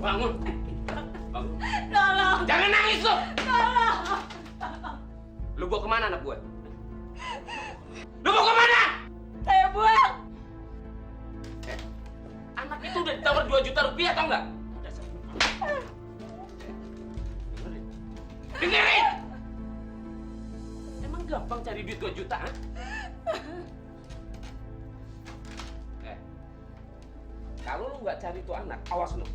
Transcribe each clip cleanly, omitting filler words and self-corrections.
Bangun. Bangun. Tolong. Jangan nangis lu. Tolong. Lu bawa kemana anak gue? Lu bawa kemana? Saya buang. Anak itu udah ditawar 2 juta rupiah, tau nggak? Dengerin! Emang gampang cari duit 2 juta, ha? Kalau lu nggak cari tuh anak, awas lu.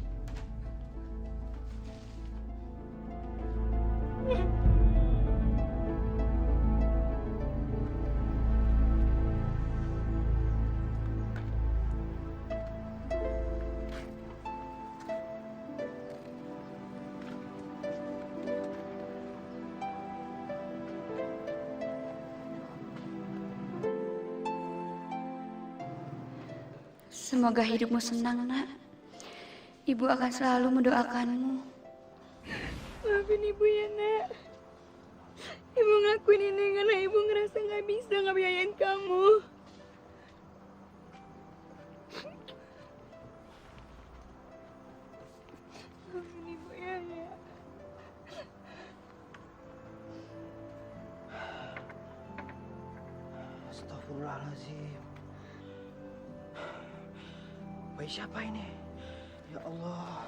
Semoga hidupmu senang, nak. Ibu akan selalu mendoakanmu. Maafin ibu ya, Nak. Ibu ngelakuin ini karena ibu ngerasa nggak bisa ngebiayain kamu. Maafin ibu ya, Nak. Astagfirullahaladzim. Bayi siapa ini? Ya Allah.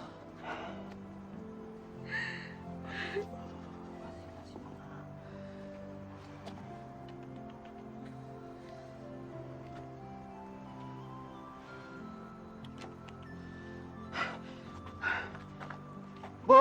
Bu.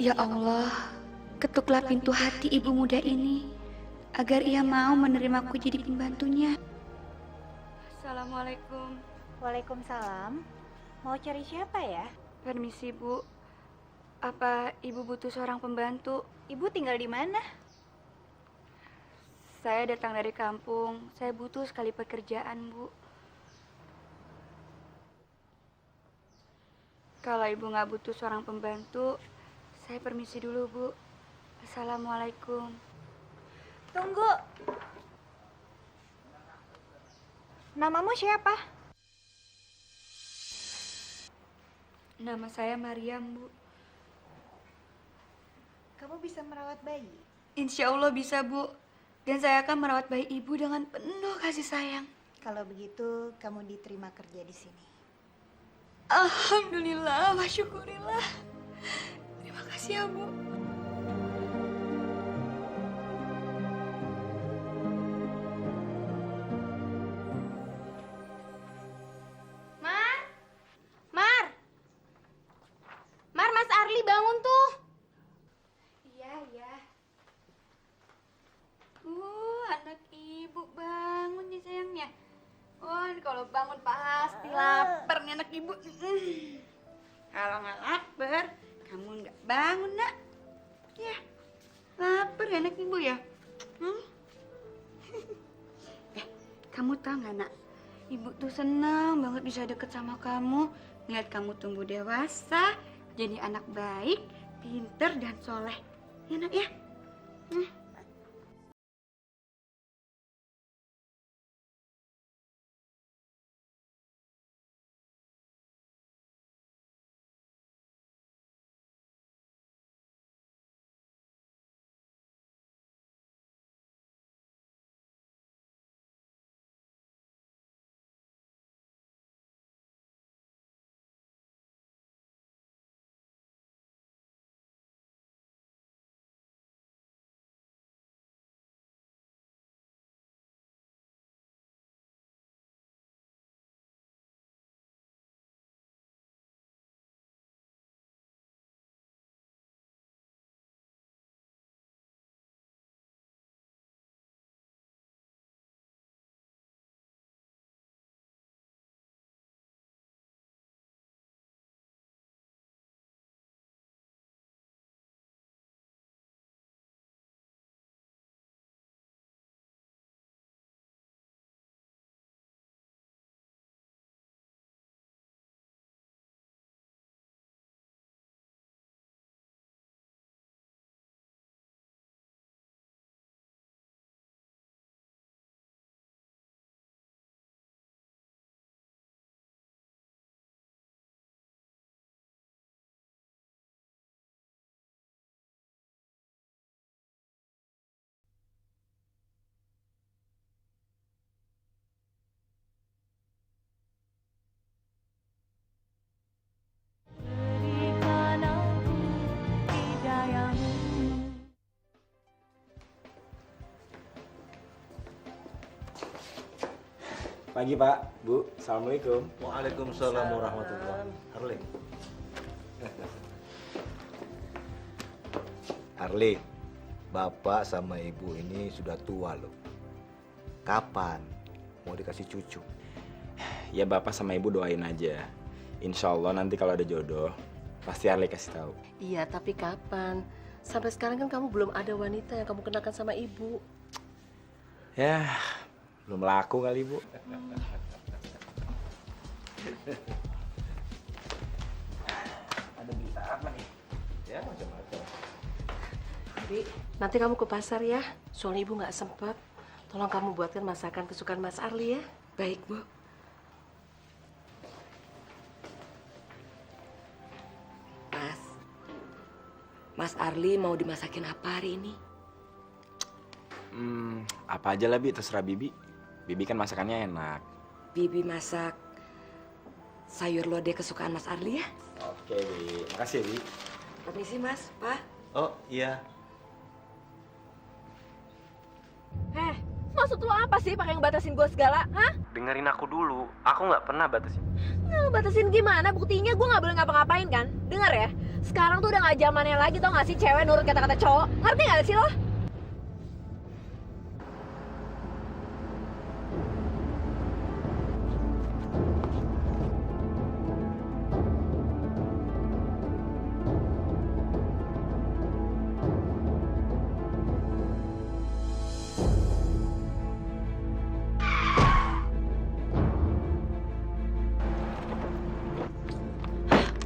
Ya Allah, ketuklah pintu hati ibu muda ini agar ia mau menerimaku jadi pembantunya. Assalamualaikum. Waalaikumsalam. Mau cari siapa ya? Permisi, Bu. Apa ibu butuh seorang pembantu? Ibu tinggal di mana? Saya datang dari kampung. Saya butuh sekali pekerjaan, Bu. Kalau ibu nggak butuh seorang pembantu, saya permisi dulu, Bu. Assalamualaikum. Tunggu. Namamu siapa? Nama saya Mariam, Bu. Kamu bisa merawat bayi? Insya Allah bisa, Bu. Dan saya akan merawat bayi ibu dengan penuh kasih sayang. Kalau begitu, kamu diterima kerja di sini. Alhamdulillah, wa syukurillah. Terima kasih ya, Bu. Mar! Mar! Mar, Mas Arli bangun tuh. Iya, iya. Anak ibu bangun nih sayangnya. Oh, kalau bangun pasti lapar nih anak ibu. Kalau nggak lapar, kamu nggak bangun, nak. Ya, lapar ya anak ibu ya. Kamu tahu nggak, nak? Ibu tuh senang banget bisa deket sama kamu. Ngeliat kamu tumbuh dewasa, jadi anak baik, pinter, dan soleh. Ya, nak ya. Pagi Pak, Bu. Assalamualaikum. Waalaikumsalam warahmatullahi Harley. Harley, bapak sama ibu ini sudah tua loh. Kapan mau dikasih cucu? Ya Bapak sama Ibu doain aja. Insya Allah nanti kalau ada jodoh, pasti Arli kasih tahu. Iya, tapi kapan? Sampai sekarang kan kamu belum ada wanita yang kamu kenakan sama ibu. Ya, belum laku kali Bu. Ada berita apa nih? Ya macam-macam. Bi, nanti kamu ke pasar ya. Soalnya ibu nggak sempet. Tolong kamu buatkan masakan kesukaan Mas Arli ya. Baik, Bu. Mas Arli mau dimasakin apa hari ini? Apa aja lah Bi, terserah Bibi. Bibi kan masakannya enak. Bibi masak sayur lodeh kesukaan Mas Arli ya? Oke Bi, makasih ya Bi. Permisi Mas, Pak. Oh iya. Maksud lo apa sih pakai ngebatasin gue segala? Hah? Dengerin aku dulu, aku nggak pernah batasin. Ngebatasin gimana? Buktinya gue nggak boleh ngapa-ngapain kan? Dengar ya, sekarang tuh udah nggak zamannya lagi tau nggak sih cewek nurut kata-kata cowok? Ngerti nggak sih lo?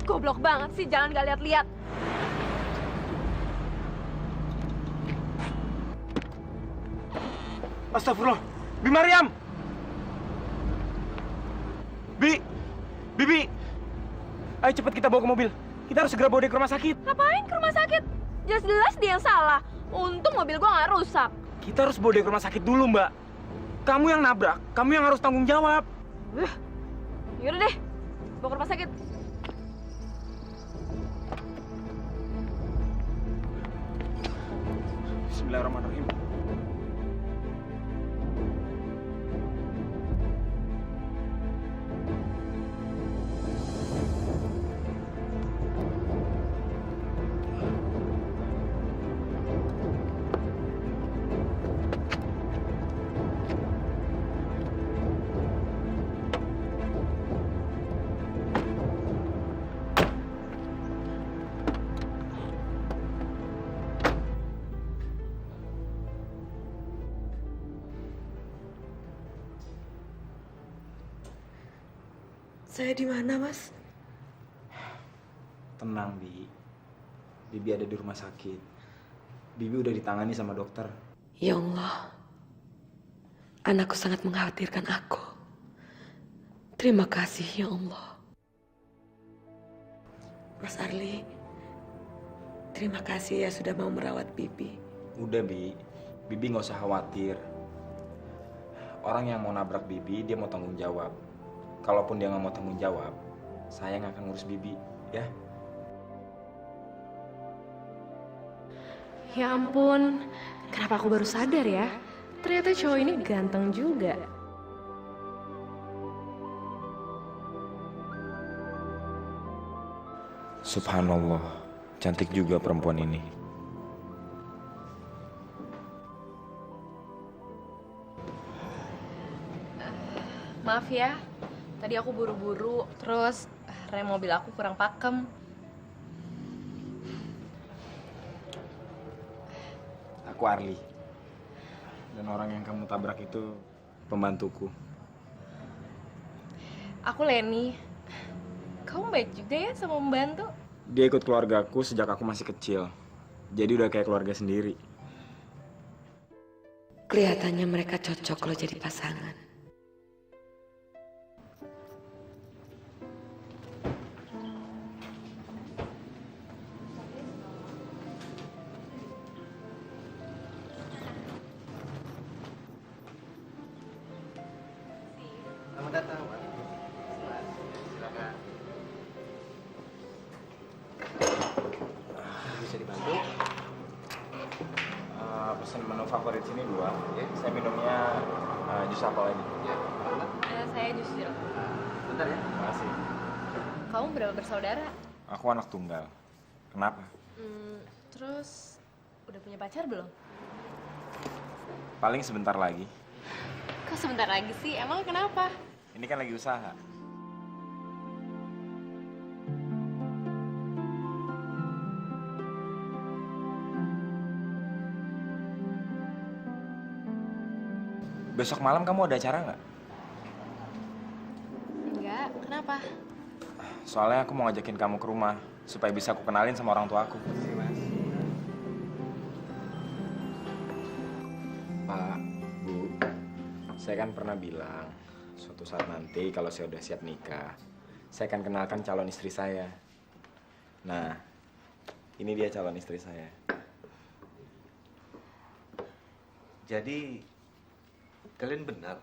Goblok banget sih, jangan gak lihat-lihat. Astagfirullah, Bi Mariam! Bibi! Ayo cepet kita bawa ke mobil. Kita harus segera bawa dia ke rumah sakit. Ngapain ke rumah sakit? Jelas-jelas dia yang salah. Untung mobil gua nggak rusak. Kita harus bawa dia ke rumah sakit dulu, Mbak. Kamu yang nabrak, kamu yang harus tanggung jawab. Yaudah deh, bawa ke rumah sakit. Bismillahirrahmanirrahim. Saya di mana, Mas? Tenang, Bi. Bibi ada di rumah sakit. Bibi udah ditangani sama dokter. Ya Allah, anakku sangat mengkhawatirkan aku. Terima kasih, ya Allah. Mas Arli, terima kasih ya sudah mau merawat Bibi. Udah, Bi. Bibi nggak usah khawatir. Orang yang mau nabrak Bibi, dia mau tanggung jawab. Kalaupun dia nggak mau tanggung jawab, saya nggak akan ngurus Bibi, ya? Ya ampun, kenapa aku baru sadar ya? Ternyata cowok ini ganteng juga. Subhanallah, cantik juga perempuan ini. Maaf ya, tadi aku buru-buru, terus rem mobil aku kurang pakem. Aku Arli. Dan orang yang kamu tabrak itu pembantuku. Aku Leni. Kamu baik juga ya sama membantu? Dia ikut keluargaku sejak aku masih kecil. Jadi udah kayak keluarga sendiri. Kelihatannya mereka cocok kalau jadi pasangan. Selamat datang, Pak. Silakan. Bisa dibantu? Pesan menu favorit sini 2. Saya minumnya jus apel aja. Ya. saya jus jeruk. Bentar ya. Makasih. Kamu berapa bersaudara? Aku anak tunggal. Kenapa? Terus udah punya pacar belum? Paling sebentar lagi. Kok sebentar lagi sih? Emang kenapa? Ini kan lagi usaha. Besok malam kamu ada acara nggak? Enggak, kenapa? Soalnya aku mau ngajakin kamu ke rumah supaya bisa aku kenalin sama orang tua aku. Pak, Bu, saya kan pernah bilang suatu saat nanti kalau saya udah siap nikah, saya akan kenalkan calon istri saya. Nah, ini dia calon istri saya. Jadi kalian benar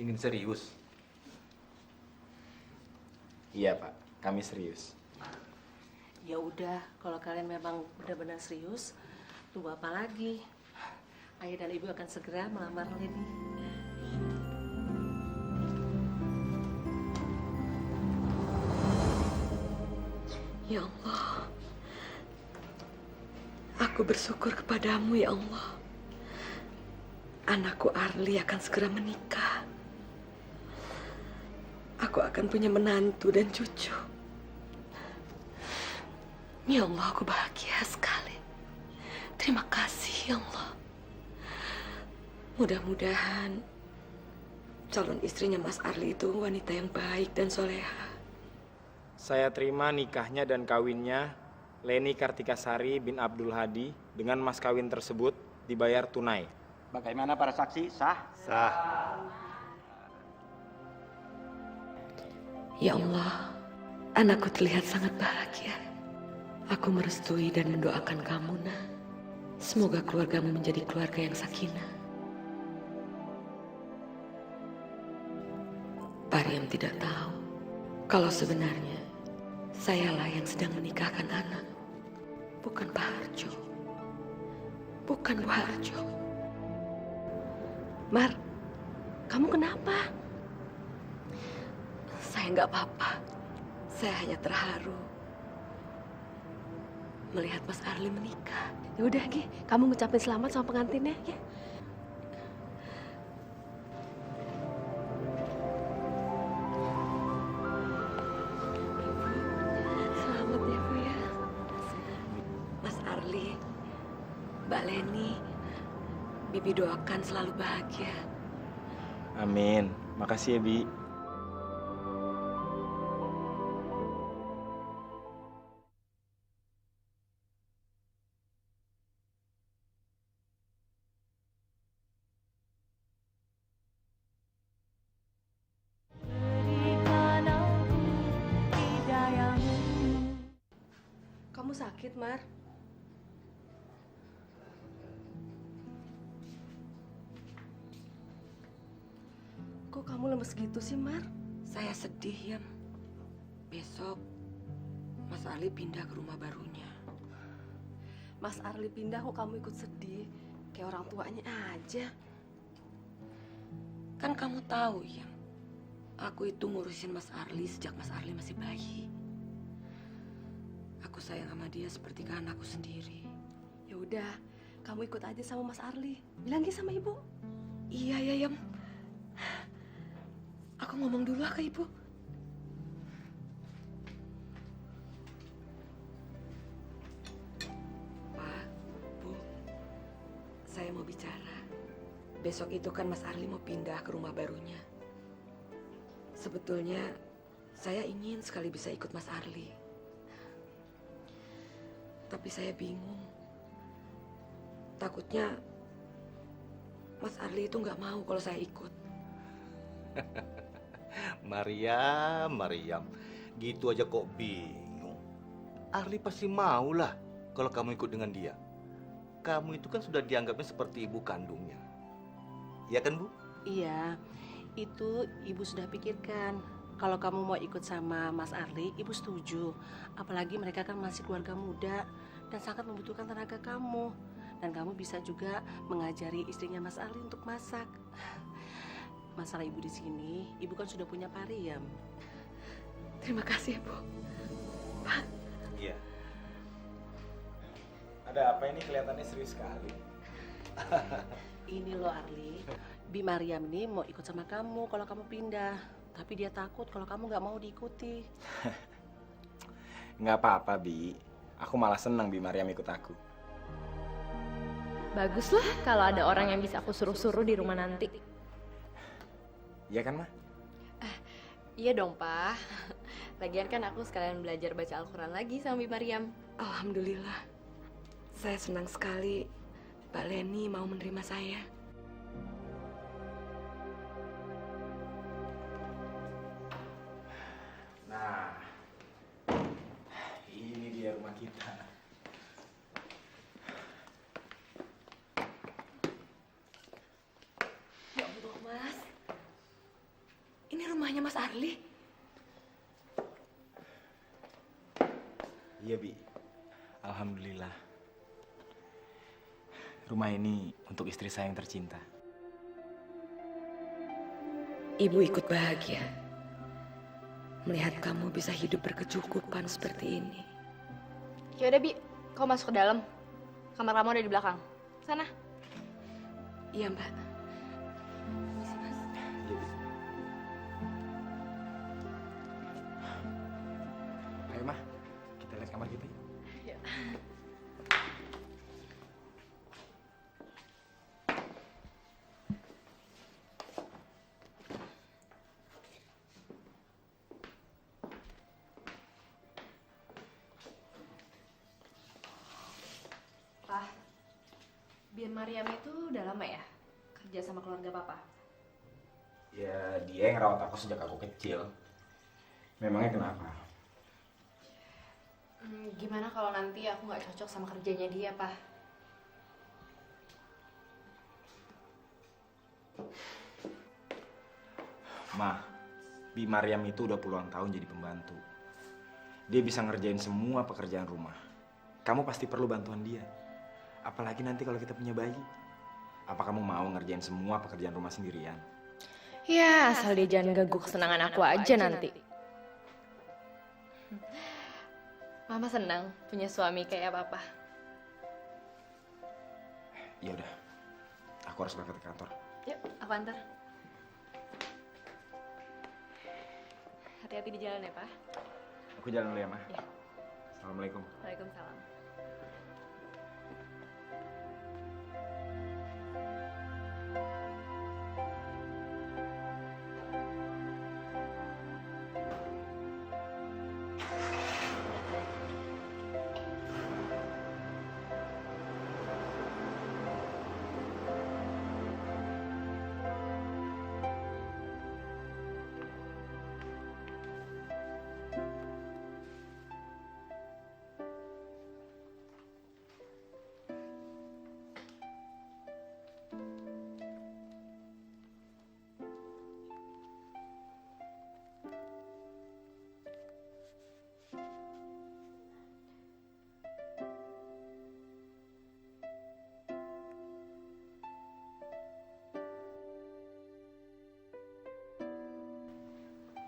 ingin serius? Iya, Pak, kami serius. Ya udah, kalau kalian memang benar-benar serius, tunggu apa lagi? Ayah dan ibu akan segera melamar Leni. Ya Allah, aku bersyukur kepadamu ya Allah. Anakku Arli akan segera menikah. Aku akan punya menantu dan cucu. Ya Allah, aku bahagia sekali. Terima kasih ya Allah. Mudah-mudahan calon istrinya Mas Arli itu wanita yang baik dan soleha. Saya terima nikahnya dan kawinnya Leni Kartikasari bin Abdul Hadi dengan mas kawin tersebut dibayar tunai. Bagaimana para saksi? Sah? Sah. Ya Allah, anakku terlihat sangat bahagia. Aku merestui dan mendoakan kamu, Nak. Semoga keluargamu menjadi keluarga yang sakinah. Pariem tidak tahu kalau sebenarnya sayalah yang sedang menikahkan anak, bukan Pak Harjo. Bukan Bu Harjo. Mar, kamu kenapa? Saya nggak apa-apa. Saya hanya terharu melihat Mas Arli menikah. Ya udah, Gi, kamu ngucapin selamat sama pengantinnya, ya. Selamat ya, Bu ya. Mas Arli, Mbak Leni, Bibi doakan selalu bahagia. Amin. Makasih ya, Bi. Kamu sakit, Mar? Kok kamu lemes gitu sih, Mar? Saya sedih, Yam. Besok Mas Arli pindah ke rumah barunya. Mas Arli pindah kok kamu ikut sedih? Kayak orang tuanya aja. Kan kamu tahu, Yam. Aku itu ngurusin Mas Arli sejak Mas Arli masih bayi. Aku sayang sama dia seperti ke anakku sendiri. Ya udah, kamu ikut aja sama Mas Arli. Bilangin sama ibu. Iya, ya, Yam. Aku ngomong dulu ke ibu. Pak, Bu, saya mau bicara. Besok itu kan Mas Arli mau pindah ke rumah barunya. Sebetulnya saya ingin sekali bisa ikut Mas Arli. Tapi saya bingung. Takutnya Mas Arli itu nggak mau kalau saya ikut. Mariam, gitu aja kok bingung. Arli pasti mau lah kalau kamu ikut dengan dia. Kamu itu kan sudah dianggapnya seperti ibu kandungnya. Iya kan, Bu? Iya, itu ibu sudah pikirkan. Kalau kamu mau ikut sama Mas Arli, ibu setuju. Apalagi mereka kan masih keluarga muda dan sangat membutuhkan tenaga kamu. Dan kamu bisa juga mengajari istrinya Mas Arli untuk masak. masalah ibu di sini, ibu kan sudah punya Pak Riam. Terima kasih, Bu. Iya. Ada apa ini kelihatannya serius sekali? Ini loh Arli, Bi Mariam ini mau ikut sama kamu kalau kamu pindah. Tapi dia takut kalau kamu nggak mau diikuti. Nggak apa-apa, Bi. Aku malah senang Bi Mariam ikut aku. Baguslah kalau ada orang yang bisa aku suruh-suruh di rumah nanti. Iya kan, Ma? Iya dong, Pak. Lagian kan aku sekalian belajar baca Al-Quran lagi sama Bi Mariam. Alhamdulillah. Saya senang sekali Mbak Leni mau menerima saya. Nah, ini dia rumah kita. Ya Allah, Mas. Ini rumahnya Mas Arli. Iya, Bi. Alhamdulillah. Rumah ini untuk istri saya yang tercinta. Ibu ikut bahagia melihat kamu bisa hidup berkecukupan seperti ini. Ya udah, Bi. Kau masuk ke dalam. Kamar kamu ada di belakang. Sana. Iya, Mbak. Misi, Mas. Iya, Bi. Ayo, Ma. Kita lihat kamar kita. Ya. Pak, Bi Mariam itu udah lama ya kerja sama keluarga Papa? Ya, dia yang rawat aku sejak aku kecil. Memangnya kenapa? Gimana kalau nanti aku nggak cocok sama kerjanya dia, Pak? Ma, Bi Mariam itu udah puluhan tahun jadi pembantu. Dia bisa ngerjain semua pekerjaan rumah. Kamu pasti perlu bantuan dia. Apalagi nanti kalau kita punya bayi. Apa kamu mau ngerjain semua pekerjaan rumah sendirian? Ya, asal dia jangan ganggu kesenangan aku aja nanti. Mama senang punya suami kayak Papa. Ya udah, aku harus berangkat ke kantor. Yuk, aku antar. Hati-hati di jalan ya, Pak. Aku jalan dulu ya, Ma. Ya. Assalamualaikum. Waalaikumsalam.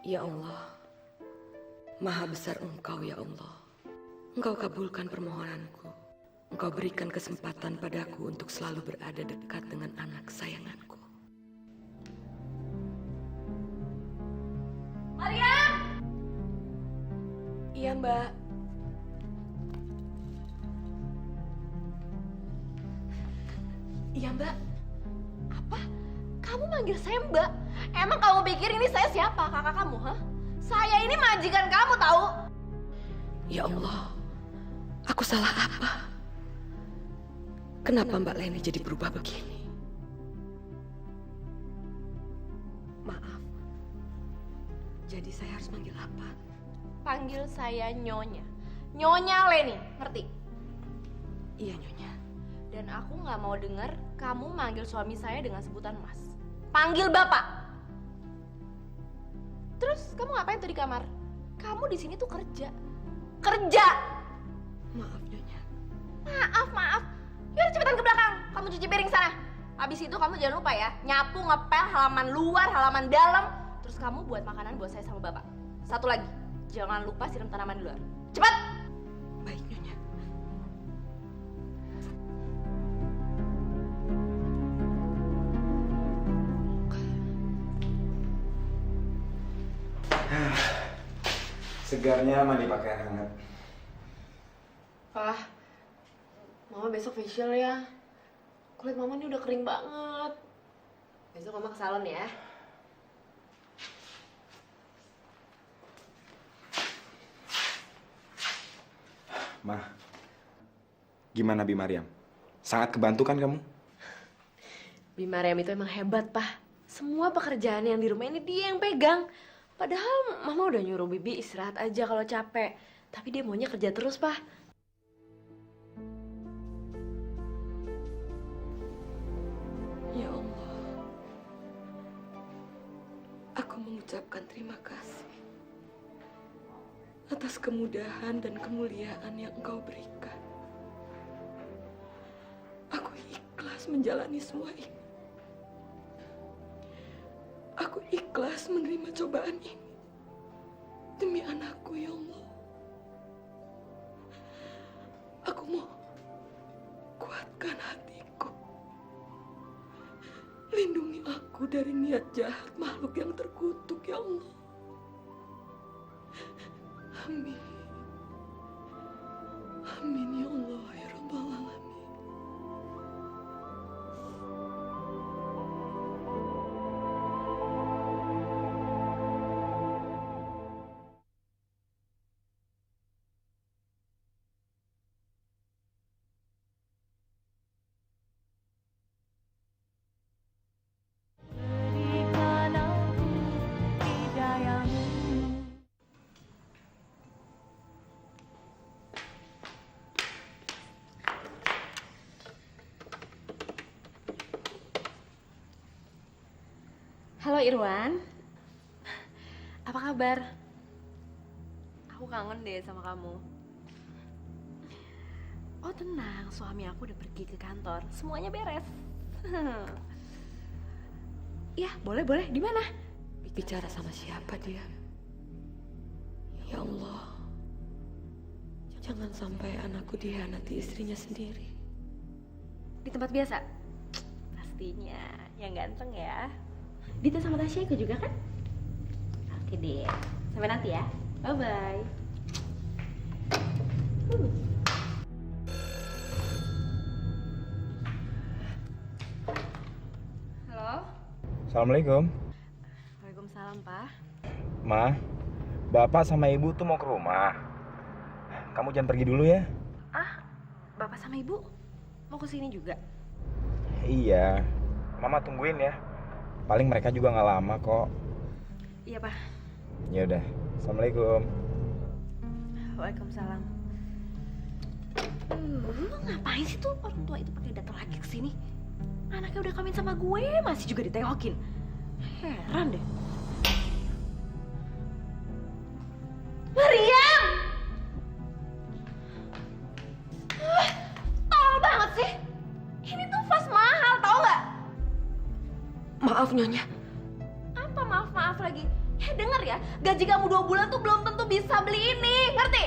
Ya Allah, Maha besar Engkau ya Allah. Engkau kabulkan permohonanku. Engkau berikan kesempatan padaku untuk selalu berada dekat dengan anak kesayanganku. Mariam! Iya, Mbak. Iya, Mbak. Apa? Kamu manggil saya Mbak? Emang kamu pikir ini saya siapa? Kakak kamu, hah? Saya ini majikan kamu, tahu? Ya Allah, aku salah apa? Kenapa Mbak Leni jadi berubah begini? Maaf. Jadi saya harus manggil apa? Panggil saya Nyonya. Nyonya Leni, ngerti? Iya, Nyonya. Dan aku nggak mau dengar kamu manggil suami saya dengan sebutan Mas. Panggil Bapak. Terus kamu ngapain tuh di kamar? Kamu di sini tuh kerja. Kerja. Maaf, Nyonya. Maaf. Yaudah cepetan ke belakang. Kamu cuci piring sana. Habis itu kamu jangan lupa ya, nyapu, ngepel halaman luar, halaman dalam. Terus kamu buat makanan buat saya sama bapak. Satu lagi, jangan lupa siram tanaman di luar. Cepat! Baik, Nyonya. Segarnya mandi pakai air hangat. Pak, Mama besok facial ya. Kulit Mama ini udah kering banget. Besok Mama ke salon ya. Ma, gimana Bi Mariam? Sangat kebantu kan kamu? Bi Mariam itu emang hebat, Pak. Semua pekerjaan yang di rumah ini dia yang pegang. Padahal Mama udah nyuruh Bibi istirahat aja kalau capek. Tapi dia maunya kerja terus, Pak. Ya Allah, aku mengucapkan terima kasih atas kemudahan dan kemuliaan yang Engkau berikan. Aku ikhlas menjalani semua ini. Aku ikhlas menerima cobaan ini demi anakku, ya Allah. Aku mau kuatkan hatiku. Lindungi aku dari niat jahat makhluk yang terkutuk, ya Allah. Amin. Amin ya Allah ya Rabbal Alamin. Halo Irwan. Apa kabar? Aku kangen deh sama kamu. Oh tenang, suami aku udah pergi ke kantor. Semuanya beres. Ya, boleh. Di mana? Bicara sama siapa dia? Ya Allah, jangan sampai anakku dihianati istrinya sendiri. Di tempat biasa? Pastinya, yang ganteng ya. Dita sama Tasya ikut juga kan? Oke deh, sampai nanti ya. Bye-bye. Halo? Assalamualaikum. Waalaikumsalam, Pak. Ma, Bapak sama Ibu tuh mau ke rumah. Kamu jangan pergi dulu ya. Ah, Bapak sama Ibu mau ke sini juga? Iya, Mama tungguin ya. Paling mereka juga nggak lama kok. Iya, Pak. Ya udah, assalamualaikum. Waalaikumsalam. Lu ngapain sih tuh orang tua itu pakai datang lagi ke sini? Anaknya udah kawin sama gue, masih juga ditengokin. Heran deh. Mariam! Tolol banget sih. Ini tuh vas mahal, tau nggak? Maaf Nyonya. Apa maaf lagi? Denger ya, gaji kamu 2 bulan tuh belum tentu bisa beli ini, ngerti?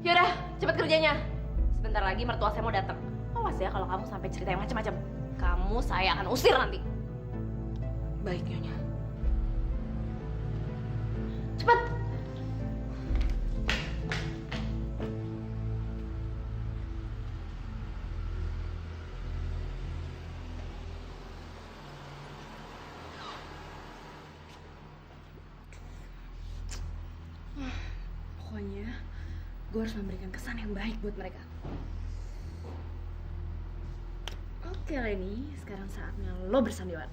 Yaudah, cepet kerjanya. Sebentar lagi mertua saya mau datang. Awas ya kalau kamu sampai cerita yang macam-macam. Kamu saya akan usir nanti. Baik Nyonya. Cepet. Pokoknya gue harus memberikan kesan yang baik buat mereka. Oke Leni, sekarang saatnya lo bersandiwara.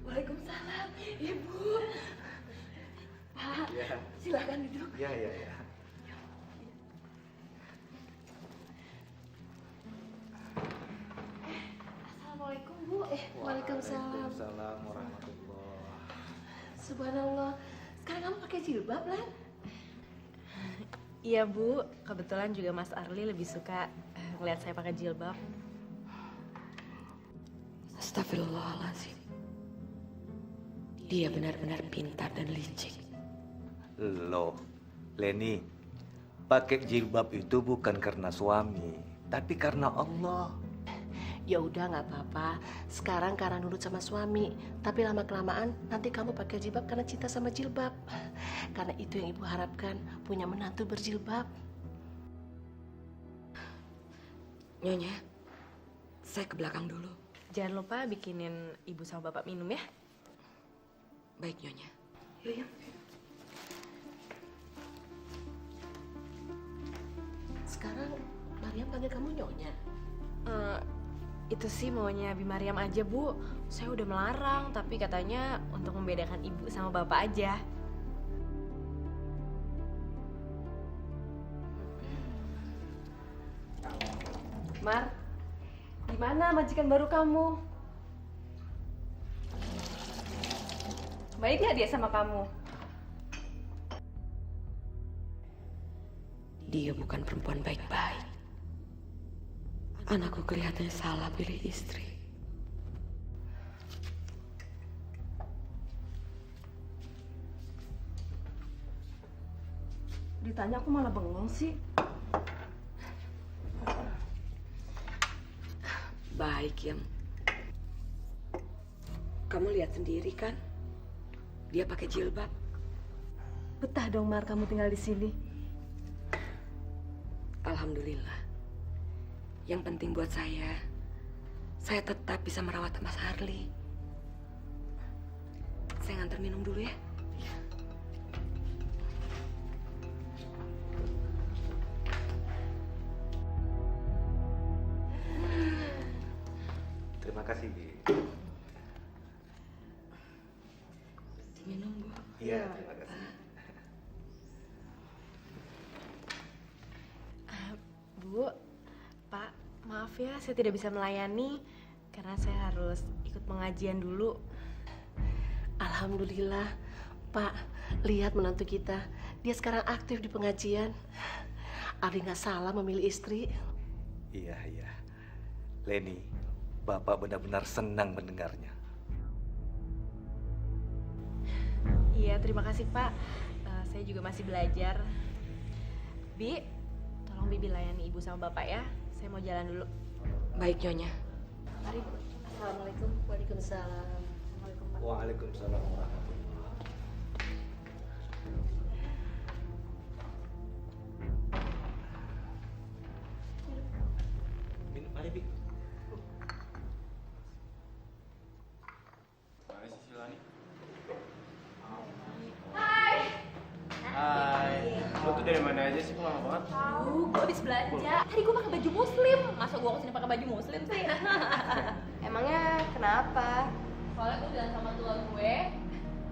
Waalaikumsalam, Ibu. Pak, silakan duduk. Iya. Assalamualaikum, Bu. Waalaikumsalam. Waalaikumsalam warahmatullahi. Subhanallah. Sekarang kamu pakai jilbab, Lan? Iya Bu, kebetulan juga Mas Arli lebih suka ngeliat saya pakai jilbab. Astagfirullahaladzim. Dia benar-benar pintar dan licik. Loh, Leni, pakai jilbab itu bukan karena suami, tapi karena Allah. Ya udah nggak apa-apa. Sekarang karena nurut sama suami, tapi lama-kelamaan nanti kamu pakai jilbab karena cinta sama jilbab. Karena itu yang ibu harapkan, punya menantu berjilbab. Nyonya, saya ke belakang dulu. Jangan lupa bikinin ibu sama bapak minum ya. Baik, Nyonya. Yuk, yuk. Sekarang Mariam panggil kamu nyonya. Itu sih maunya Abi Mariam aja Bu. Saya udah melarang, tapi katanya untuk membedakan ibu sama bapak aja. Mar, gimana majikan baru kamu? Baik nggak dia sama kamu? Dia bukan perempuan baik-baik. Anakku kelihatannya salah pilih istri. Ditanya aku malah bengong sih. Baik, Yem. Kamu lihat sendiri kan? Dia pakai jilbab. Betah dong Mar kamu tinggal di sini. Alhamdulillah. Yang penting buat saya tetap bisa merawat Mas Harli. Saya nganter minum dulu ya. Terima kasih, Bi. Minum, Bu. Iya, terima kasih. Bu, Pak, maaf ya saya tidak bisa melayani karena saya harus ikut pengajian dulu. Alhamdulillah, Pak. Lihat menantu kita. Dia sekarang aktif di pengajian. Ari nggak salah memilih istri. Iya, iya. Leni, Bapak benar-benar senang mendengarnya. Iya, terima kasih Pak. Saya juga masih belajar. Bi, tolong Bibi layani Ibu sama Bapak ya. Saya mau jalan dulu. Baik, Nyonya. Mari, Bu. Assalamualaikum. Waalaikumsalam. Waalaikumsalam warahmatullahi. Minum, mari, Bi. Mana sih Silani? Hai. Lo tuh dari mana aja sih? Kok lama banget? Tahu, gue habis belanja. Tadi gue pakai baju muslim. Masa gue kesini pakai baju muslim sih? Emangnya kenapa? Soalnya gue bilang sama tua gue,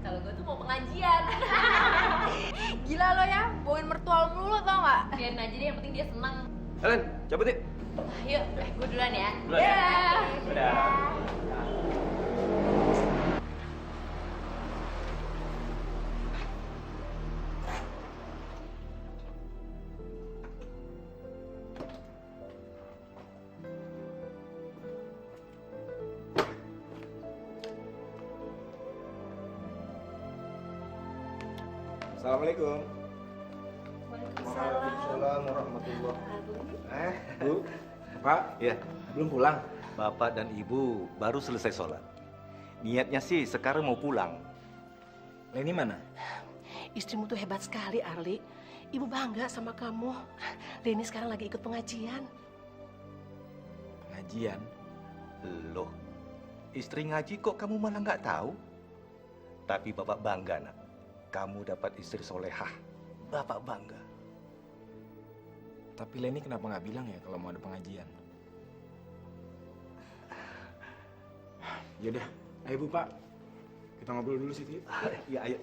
kalau gue tuh mau pengajian. Gila lo ya, bawain mertua lo mulu tau gak? Biarin aja deh, yang penting dia senang. Helen, cabut yuk. Yuk, gue duluan ya. Duluan ya. Dadah. Assalamualaikum. Waalaikumsalam warahmatullahi. Bu, Pak, Ya, belum pulang? Bapak dan Ibu baru selesai sholat. Niatnya sih sekarang mau pulang. Leni mana? Istrimu tuh hebat sekali, Arli. Ibu bangga sama kamu. Leni sekarang lagi ikut pengajian. Pengajian. Loh, istri ngaji kok kamu malah nggak tahu? Tapi Bapak bangga, nak. Kamu dapat istri solehah. Bapak bangga. Tapi Leni kenapa nggak bilang ya kalau mau ada pengajian? Yaudah, ayo Bu Pak. Kita ngobrol dulu situ yuk. Iya, ayo.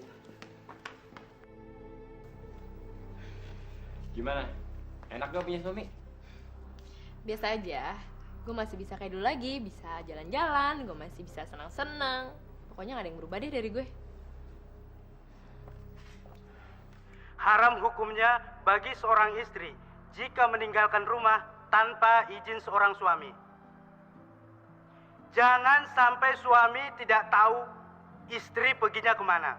Gimana? Enak gak punya suami? Biasa aja. Gue masih bisa kayak dulu lagi, bisa jalan-jalan, gue masih bisa senang-senang. Pokoknya gak ada yang berubah deh dari gue. haram hukumnya bagi seorang istri jika meninggalkan rumah tanpa izin seorang suami. Jangan sampai suami tidak tahu istri perginya kemana.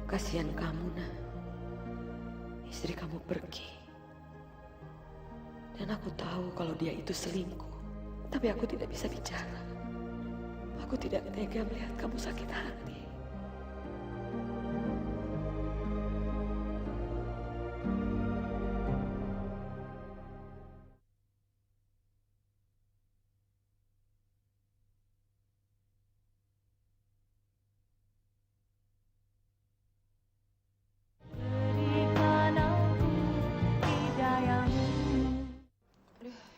Kasihan kamu, Nah. Istri kamu pergi. Dan aku tahu kalau dia itu selingkuh. Tapi aku tidak bisa bicara. Aku tidak tega melihat kamu sakit hati.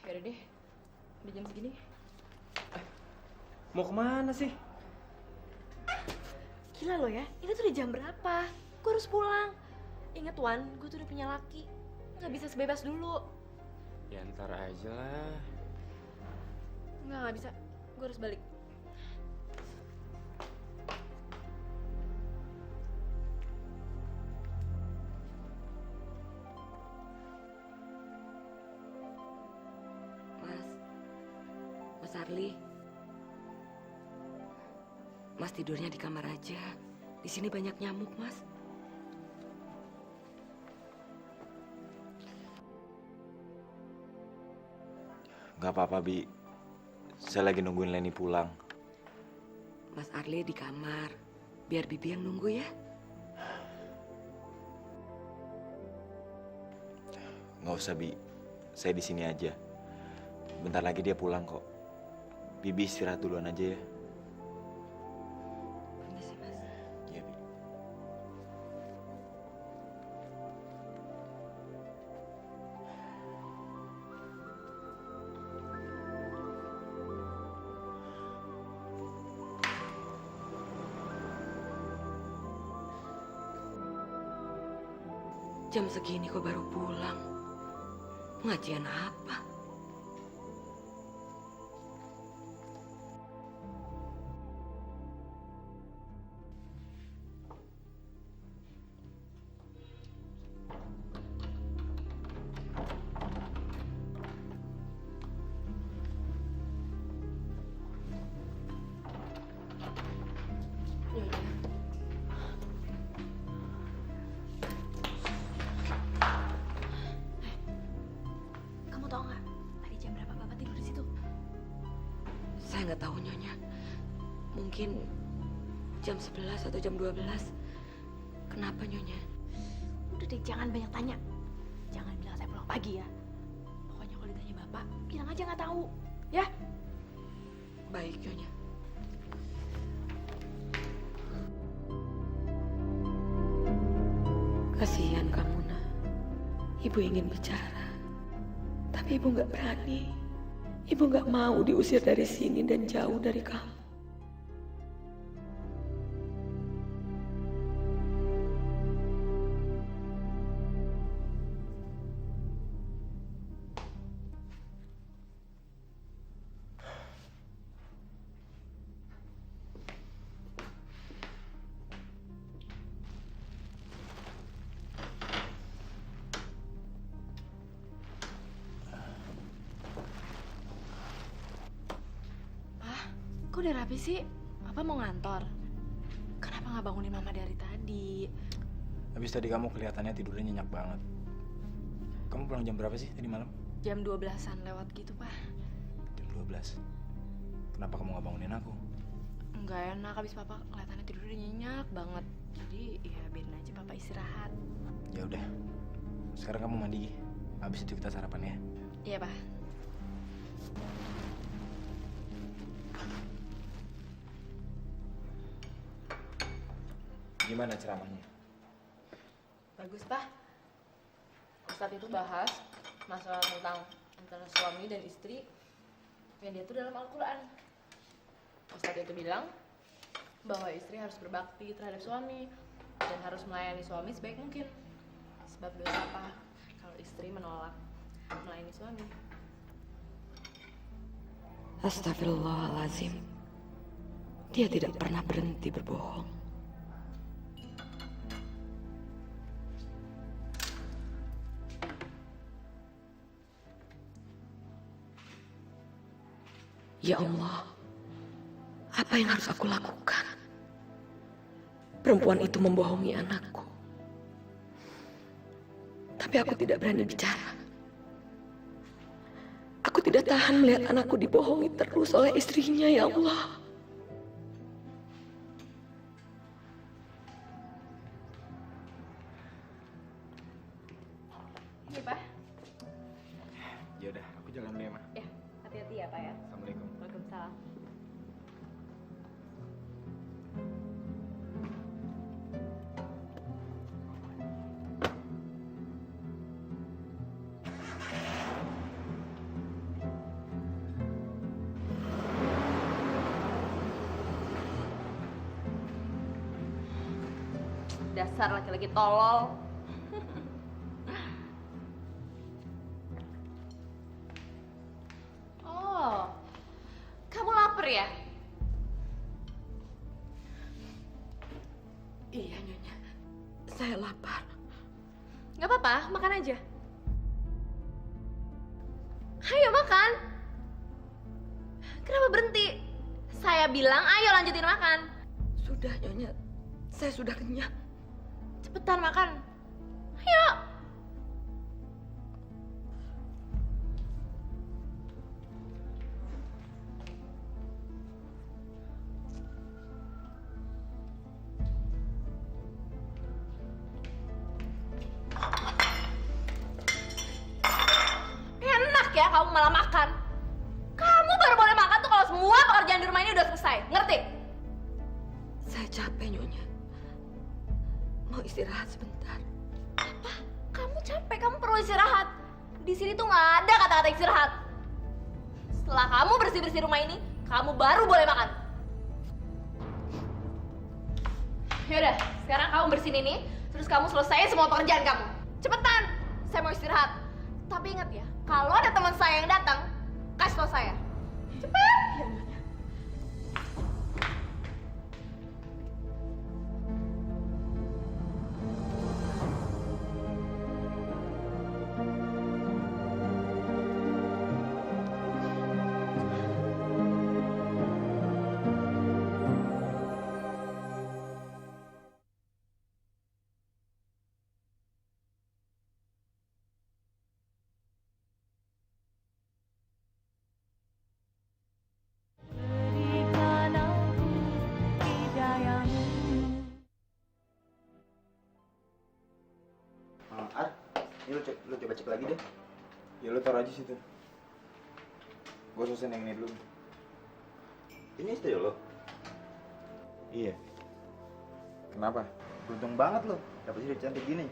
Yaudah deh, udah jam segini. Mau kemana sih? Gila lo ya, ini tuh udah jam berapa? Gue harus pulang. Ingat Wan, gue tuh udah punya laki. Nggak bisa sebebas dulu. Ya ntar aja lah. Nggak bisa. Gue harus balik. Mas Arli, Mas tidurnya di kamar aja. Di sini banyak nyamuk, Mas. Gak apa-apa, Bi. Saya lagi nungguin Leni pulang. Mas Arli di kamar. Biar Bibi yang nunggu ya. Nggak usah, Bi. Saya di sini aja. Bentar lagi dia pulang kok. Bibi istirahat duluan aja ya. Permisi, Mas. Iya, Bi. Jam segini kok baru pulang? Pengajian apa? Kamu tau nggak? Tadi jam berapa Bapak tidur di situ? Saya nggak tahu Nyonya. Mungkin jam 11 atau jam 12. Kenapa Nyonya? Udah deh, jangan banyak tanya. Jangan bilang saya pulang pagi ya. Pokoknya kalau ditanya Bapak, bilang aja nggak tahu. Ya? Baik Nyonya. Kasihan kamu, Nah. Ibu ingin bicara, tapi ibu nggak berani. Ibu nggak mau diusir dari sini dan jauh dari kamu. Kok udah rapi sih? Apa mau ngantor? Kenapa nggak bangunin Mama dari tadi? Habis tadi kamu kelihatannya tidurnya nyenyak banget. Kamu pulang jam berapa sih tadi malam? Jam 12-an lewat gitu, Pak. Jam 12. Kenapa kamu nggak bangunin aku? Nggak enak, habis Papa kelihatannya tidurnya nyenyak banget. Jadi ya biarin aja Papa istirahat. Ya udah. Sekarang kamu mandi. Habis itu kita sarapan ya. Iya, Pak. Gimana ceramahnya? Bagus, Pak. Ustadz itu bahas masalah tentang antara suami dan istri yang dia itu dalam Al-Quran. Ustadz itu bilang bahwa istri harus berbakti terhadap suami dan harus melayani suami sebaik mungkin. Sebab dosa apa kalau istri menolak melayani suami? Astagfirullahalazim. Dia tidak pernah berhenti berbohong. Ya Allah, apa yang harus aku lakukan? Perempuan itu membohongi anakku. Tapi aku tidak berani bicara. Aku tidak tahan melihat anakku dibohongi terus oleh istrinya, ya Allah. Iya, Pak. Ya udah, aku jalan dulu ya, Ma. Ya, hati-hati ya, Pak ya. Assalamualaikum. Waalaikumsalam. Dasar laki-laki tolol. Oh, kamu lapar ya? Iya, Nyonya. Saya lapar. Gak apa-apa, makan aja. Ayo makan. Kenapa berhenti? Saya bilang ayo lanjutin makan. Sudah, Nyonya. Saya sudah kenyang. Cepetan makan. Ayo. Enak ya kamu malah makan. Kamu baru boleh makan tuh kalau semua pekerjaan di rumah ini udah selesai. Ngerti? Saya capek, Nyonya. Mau istirahat sebentar. Apa? Kamu capek, kamu perlu istirahat. Di sini tuh nggak ada kata-kata istirahat. Setelah kamu bersih-bersih rumah ini, kamu baru boleh makan. Yaudah, sekarang kamu bersihin ini, terus kamu selesaiin semua pekerjaan kamu. Cepetan, saya mau istirahat. Tapi ingat ya, kalau ada teman saya yang datang, kasih tau saya. Cepet! Ar, ini lu coba cek lagi deh. Ya lu taruh aja situ. Gue selesai yang ini dulu. Ini istri lo? Iya. Kenapa? Beruntung banget lo, dapet istri cantik gini.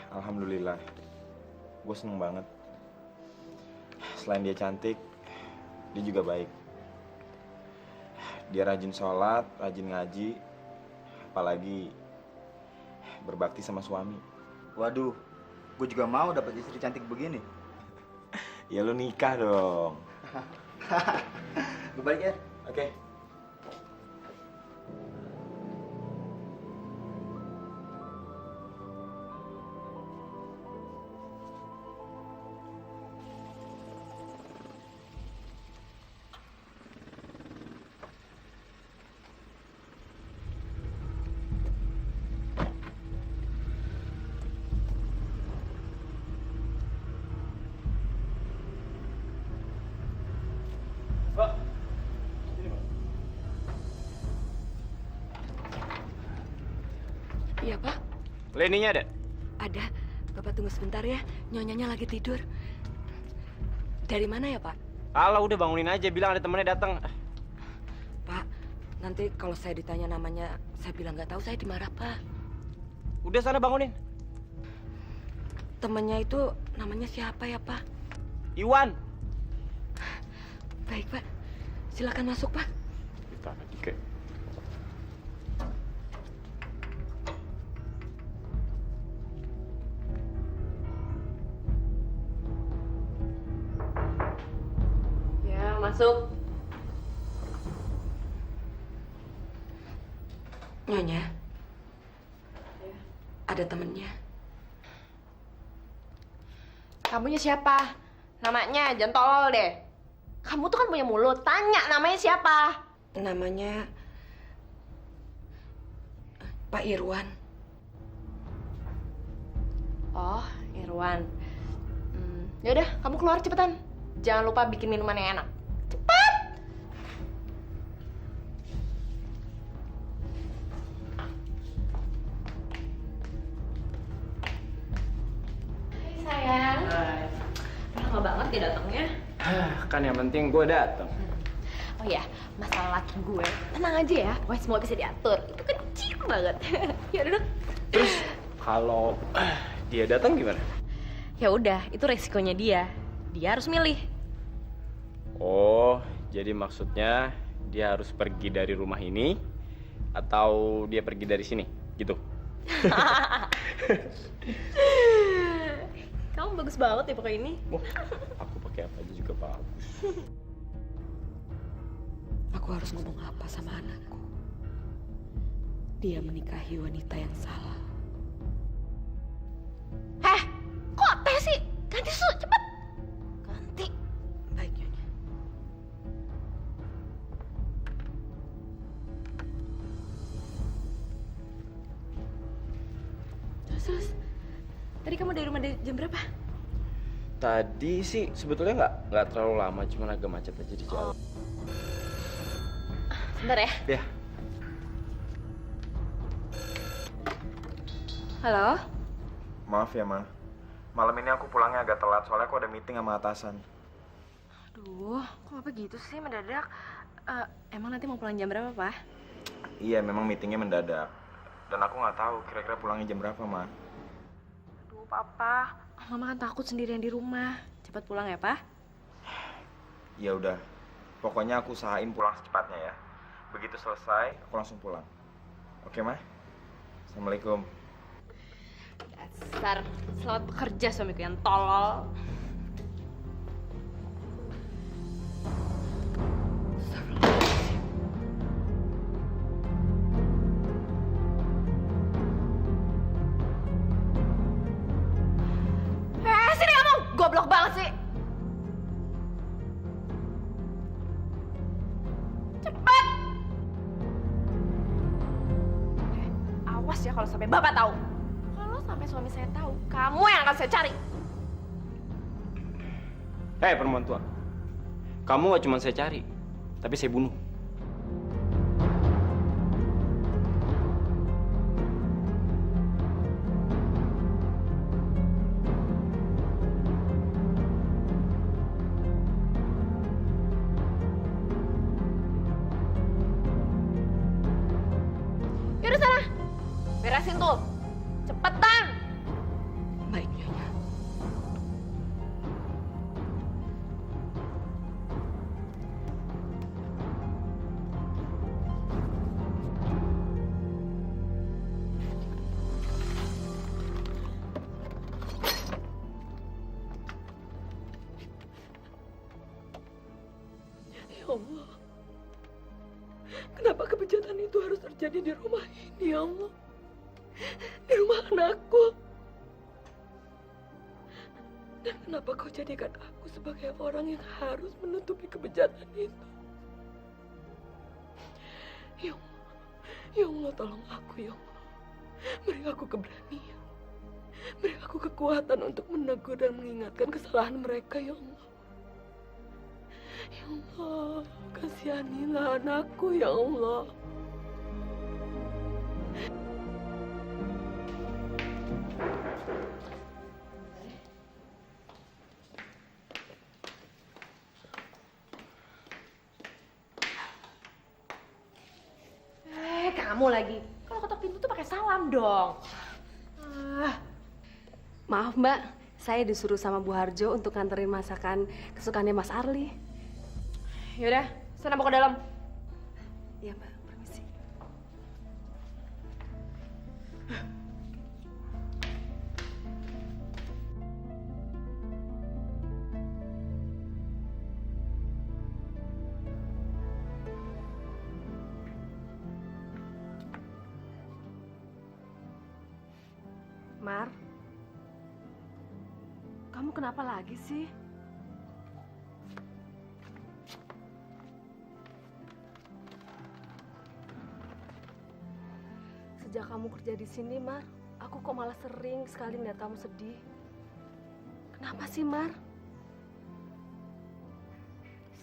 Alhamdulillah. Gue seneng banget. Selain dia cantik, dia juga baik. Dia rajin sholat, rajin ngaji, apalagi berbakti sama suami. Waduh, gue juga mau dapet istri cantik begini. Ya lu nikah dong. Gue balik ya. Oke. Iya, Pak. Leninya ada? Ada. Bapak tunggu sebentar ya. Nyonyanya lagi tidur. Dari mana ya, Pak? Alah, udah bangunin aja. Bilang ada temennya datang. Pak, nanti kalau saya ditanya namanya, saya bilang nggak tahu, saya dimarah, Pak. Udah sana bangunin. temannya itu namanya siapa ya, Pak? Iwan. Baik, Pak. Silakan masuk, Pak. Kita Dike. Ya, masuk. Nyonya. Ada temennya. Kamunya siapa? Namanya jangan tolol deh. Kamu tuh kan punya mulut. Tanya namanya siapa? Namanya Pak Irwan. Oh, Irwan. Yaudah, kamu keluar cepetan. Jangan lupa bikin minuman yang enak. Cepet! Hai sayang. Hai. Lama banget dia datangnya. Kan yang penting gue datang. Oh ya, masalah laki gue. Tenang aja ya, pokoknya semua bisa diatur. Itu kecil banget. Ya duduk. Terus kalau dia datang gimana? Ya udah, itu resikonya dia. Dia harus milih. Oh, jadi maksudnya dia harus pergi dari rumah ini atau dia pergi dari sini, gitu? Kamu bagus banget ya pakai ini. Wah, aku pakai apa aja juga bagus. Aku harus ngomong apa sama anakku? Dia menikahi wanita yang salah. Heh, kok teh sih? Ganti susu, cepet. Ganti. Baik, Nyonya. Terus, tadi kamu dari rumah jam berapa? Tadi sih sebetulnya nggak terlalu lama, cuma agak macet aja di jalan. Bentar ya. Ya. Halo? Maaf ya, Ma. Malam ini aku pulangnya agak telat, soalnya aku ada meeting sama atasan. Aduh, kok apa gitu sih mendadak? Emang nanti mau pulang jam berapa, Pak? Iya, memang meetingnya mendadak. Dan aku nggak tahu kira-kira pulangnya jam berapa, Ma. Aduh, Papa. Mama kan takut sendirian di rumah. Cepat pulang ya, Pak? Ya udah, pokoknya aku usahain pulang secepatnya ya. Begitu selesai, aku langsung pulang. Oke, Ma? Assalamualaikum. Dasar, selamat bekerja suamiku yang tolol. Sini kamu, goblok banget sih. Cepat. Awas ya kalau sampai Bapak tahu. Kalau sampai suami saya tahu, kamu yang akan saya cari. Hei, perempuan tua. Kamu gak cuma saya cari, tapi saya bunuh. Yaudah sana, beresin tuh. Cepetan. Baik, Nyonya. Ya Allah, kenapa kebejatan itu harus terjadi di rumah ini, ya Allah? Di rumah anakku. Dan kenapa kau jadikan aku sebagai orang yang harus menutupi kebejatan itu? Ya Allah, tolong aku, ya Allah. Beri aku keberanian. Beri aku kekuatan untuk menegur dan mengingatkan kesalahan mereka, ya Allah. Ya Allah, kasihanilah anakku, ya Allah. Kamu lagi. Kalau ketok pintu tuh pakai salam dong. Maaf Mbak, saya disuruh sama Bu Harjo untuk nganterin masakan kesukaannya Mas Arli. Yaudah, sana mau ke dalam. Iya Mbak, permisi. Mar, kamu kenapa lagi sih? Sejak kamu kerja di sini, Mar, aku kok malah sering sekali melihat kamu sedih. Kenapa sih, Mar?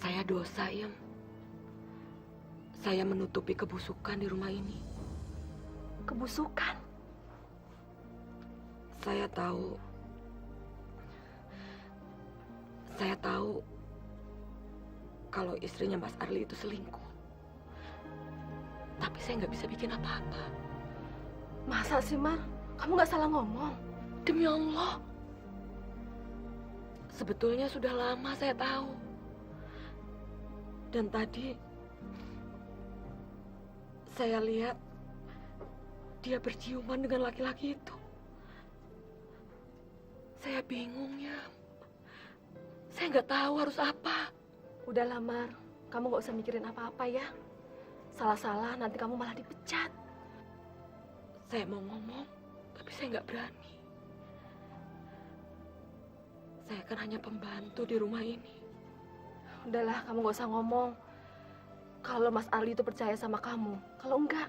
Saya dosa, Im. Saya menutupi kebusukan di rumah ini. Kebusukan? Saya tahu kalau istrinya Mas Arli itu selingkuh. Tapi saya nggak bisa bikin apa-apa. Masa sih, Mar? Kamu nggak salah ngomong? Demi Allah. Sebetulnya sudah lama saya tahu. Dan tadi saya lihat dia berciuman dengan laki-laki itu. Saya bingung ya. Saya nggak tahu harus apa. Udahlah, Mar. Kamu nggak usah mikirin apa-apa ya. Salah-salah nanti kamu malah dipecat. Saya mau ngomong, tapi saya nggak berani. Saya kan hanya pembantu di rumah ini. Udahlah, kamu nggak usah ngomong. Kalau Mas Arli itu percaya sama kamu, kalau enggak,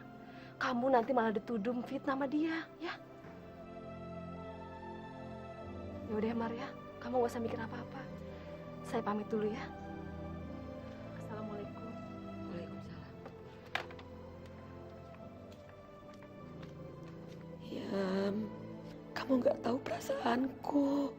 kamu nanti malah dituduh fitnah sama dia, ya. Ya udah, Mar ya. Kamu gak usah mikir apa-apa. Saya pamit dulu ya. Assalamualaikum. Waalaikumsalam. Yam, kamu nggak tahu perasaanku.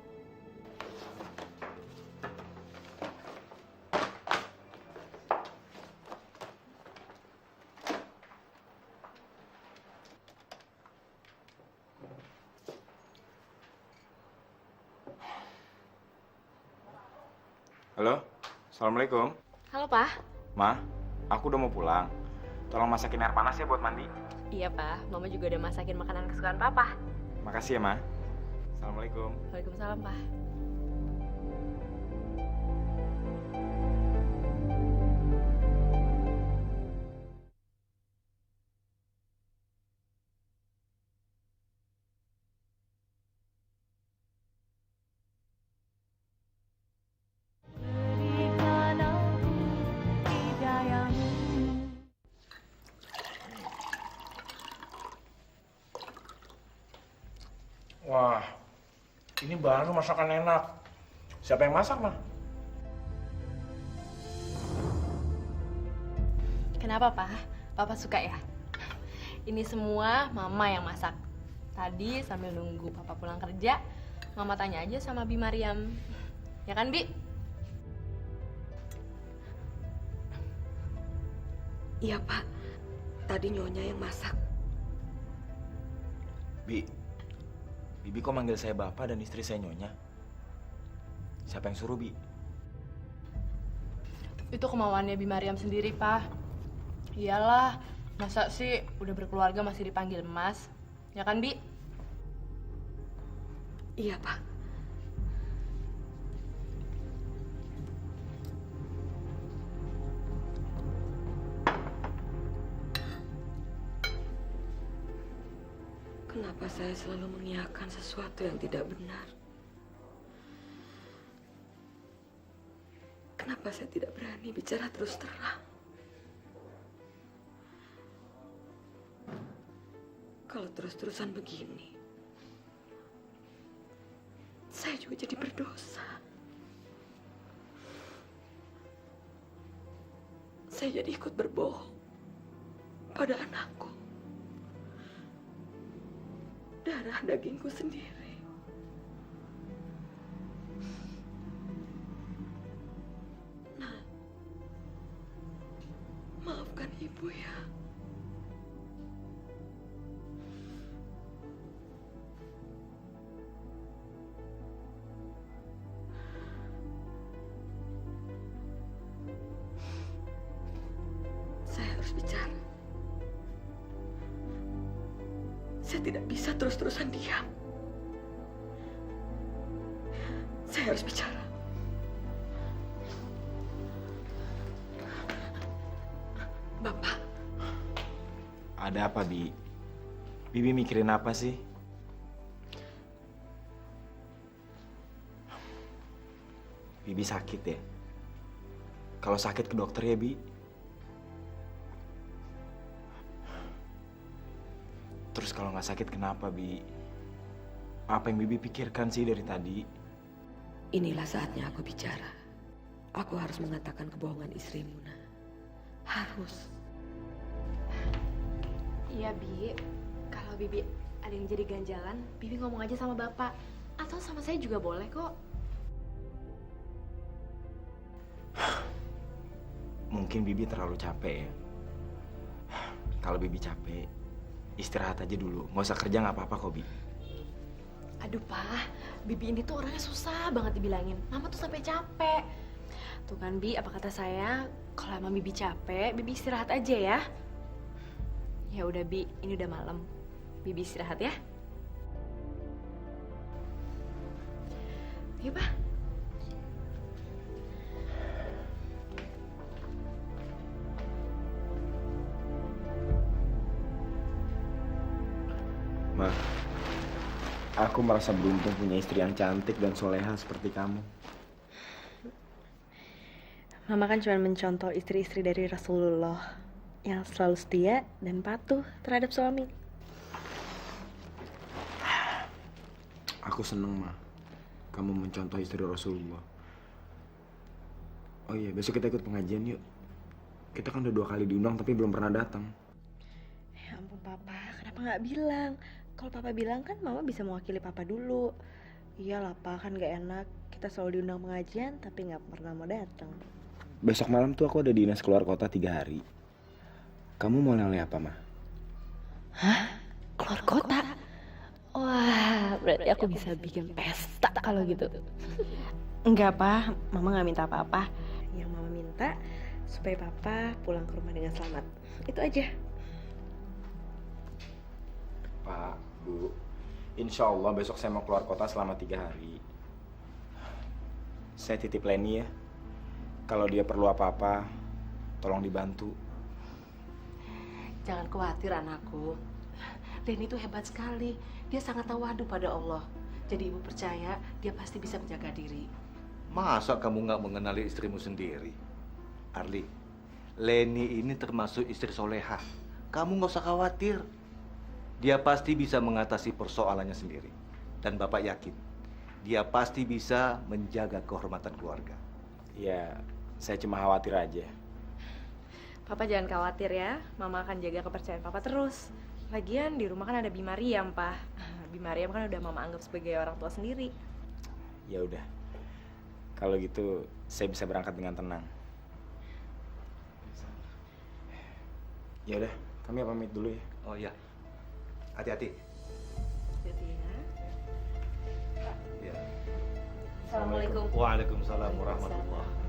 Halo, Assalamualaikum. Halo, Pak. Ma, aku udah mau pulang. Tolong masakin air panas ya buat mandi. Iya, Pak. Mama juga udah masakin makanan kesukaan Papa. Makasih ya, Ma. Assalamualaikum. Waalaikumsalam, Pak. Wah, ini baru masakan enak. Siapa yang masak, Ma? Kenapa, Pak? Papa suka ya? Ini semua Mama yang masak. Tadi sambil nunggu Papa pulang kerja, Mama tanya aja sama Bi Mariam. Ya kan, Bi? Iya, Pak. Tadi Nyonya yang masak. Bibi kok manggil saya bapak dan istri saya Nyonya? Siapa yang suruh, Bi? Itu kemauannya Bi Mariam sendiri, Pak. Iyalah, masa sih udah berkeluarga masih dipanggil Mas? Ya kan, Bi? Iya, Pak. Kenapa saya selalu mengiyakan sesuatu yang tidak benar? Kenapa saya tidak berani bicara terus terang? Kalau terus-terusan begini, saya juga jadi berdosa. Saya jadi ikut berbohong pada anakku. Darah dagingku sendiri. Nah, maafkan ibu ya. tidak bisa terus-terusan diam. Saya harus bicara. Bapak. Ada apa, Bi? Bibi mikirin apa sih? Bibi sakit ya? Kalau sakit ke dokter ya, Bi. Terus kalau nggak sakit kenapa, Bi? Apa yang Bibi pikirkan sih dari tadi? Inilah saatnya aku bicara. Aku harus mengatakan kebohongan istrimu, Nah. Harus. Iya, Bi. Kalau Bibi ada yang jadi ganjalan, Bibi ngomong aja sama Bapak. Atau sama saya juga boleh kok. Mungkin Bibi terlalu capek ya. Kalau Bibi capek, istirahat aja dulu. Nggak usah kerja nggak apa-apa kok, Bi. Aduh, Pak. Bibi ini tuh orangnya susah banget dibilangin. Mama tuh sampai capek. Tuh kan, Bi, apa kata saya? Kalau emang Bibi capek, Bibi istirahat aja ya. Ya udah, Bi, ini udah malam. Bibi istirahat ya. Yuk, Pak. Ma, aku merasa beruntung punya istri yang cantik dan soleha seperti kamu. Mama kan cuma mencontoh istri-istri dari Rasulullah yang selalu setia dan patuh terhadap suami. Aku seneng, Ma. Kamu mencontoh istri Rasulullah. Oh iya, besok kita ikut pengajian yuk. Kita kan udah 2 kali diundang tapi belum pernah datang. Ya ampun, Papa. Kenapa nggak bilang? Kalau Papa bilang kan Mama bisa mewakili Papa dulu. Iyalah, Pak, kan nggak enak. Kita selalu diundang pengajian tapi nggak pernah mau datang. Besok malam tuh aku ada dinas keluar kota 3 hari. Kamu mau oleh apa, Ma? Hah? Keluar kota? Wah, berarti aku bisa bikin pesta kalau gitu. Enggak, Pak. Mama nggak minta apa-apa. Yang Mama minta supaya Papa pulang ke rumah dengan selamat. Itu aja. Pak, Bu, insya Allah besok saya mau keluar kota selama 3 hari. Saya titip Leni ya. Kalau dia perlu apa-apa, tolong dibantu. Jangan khawatir anakku. Leni itu hebat sekali. Dia sangat tawadu pada Allah. Jadi ibu percaya dia pasti bisa menjaga diri. Masa kamu nggak mengenali istrimu sendiri? Arli, Leni ini termasuk istri soleha. Kamu nggak usah khawatir. Dia pasti bisa mengatasi persoalannya sendiri. Dan Bapak yakin, dia pasti bisa menjaga kehormatan keluarga. Ya, saya cuma khawatir aja. Papa jangan khawatir ya. Mama akan jaga kepercayaan Papa terus. Lagian di rumah kan ada Bi Mariam, Pak. Bi Mariam kan udah Mama anggap sebagai orang tua sendiri. Ya udah. Kalau gitu, saya bisa berangkat dengan tenang. Ya udah, kami pamit dulu ya. Oh iya. Hati-hati. Hati-hati ya. Ya. Assalamualaikum. Waalaikumsalam warahmatullahi.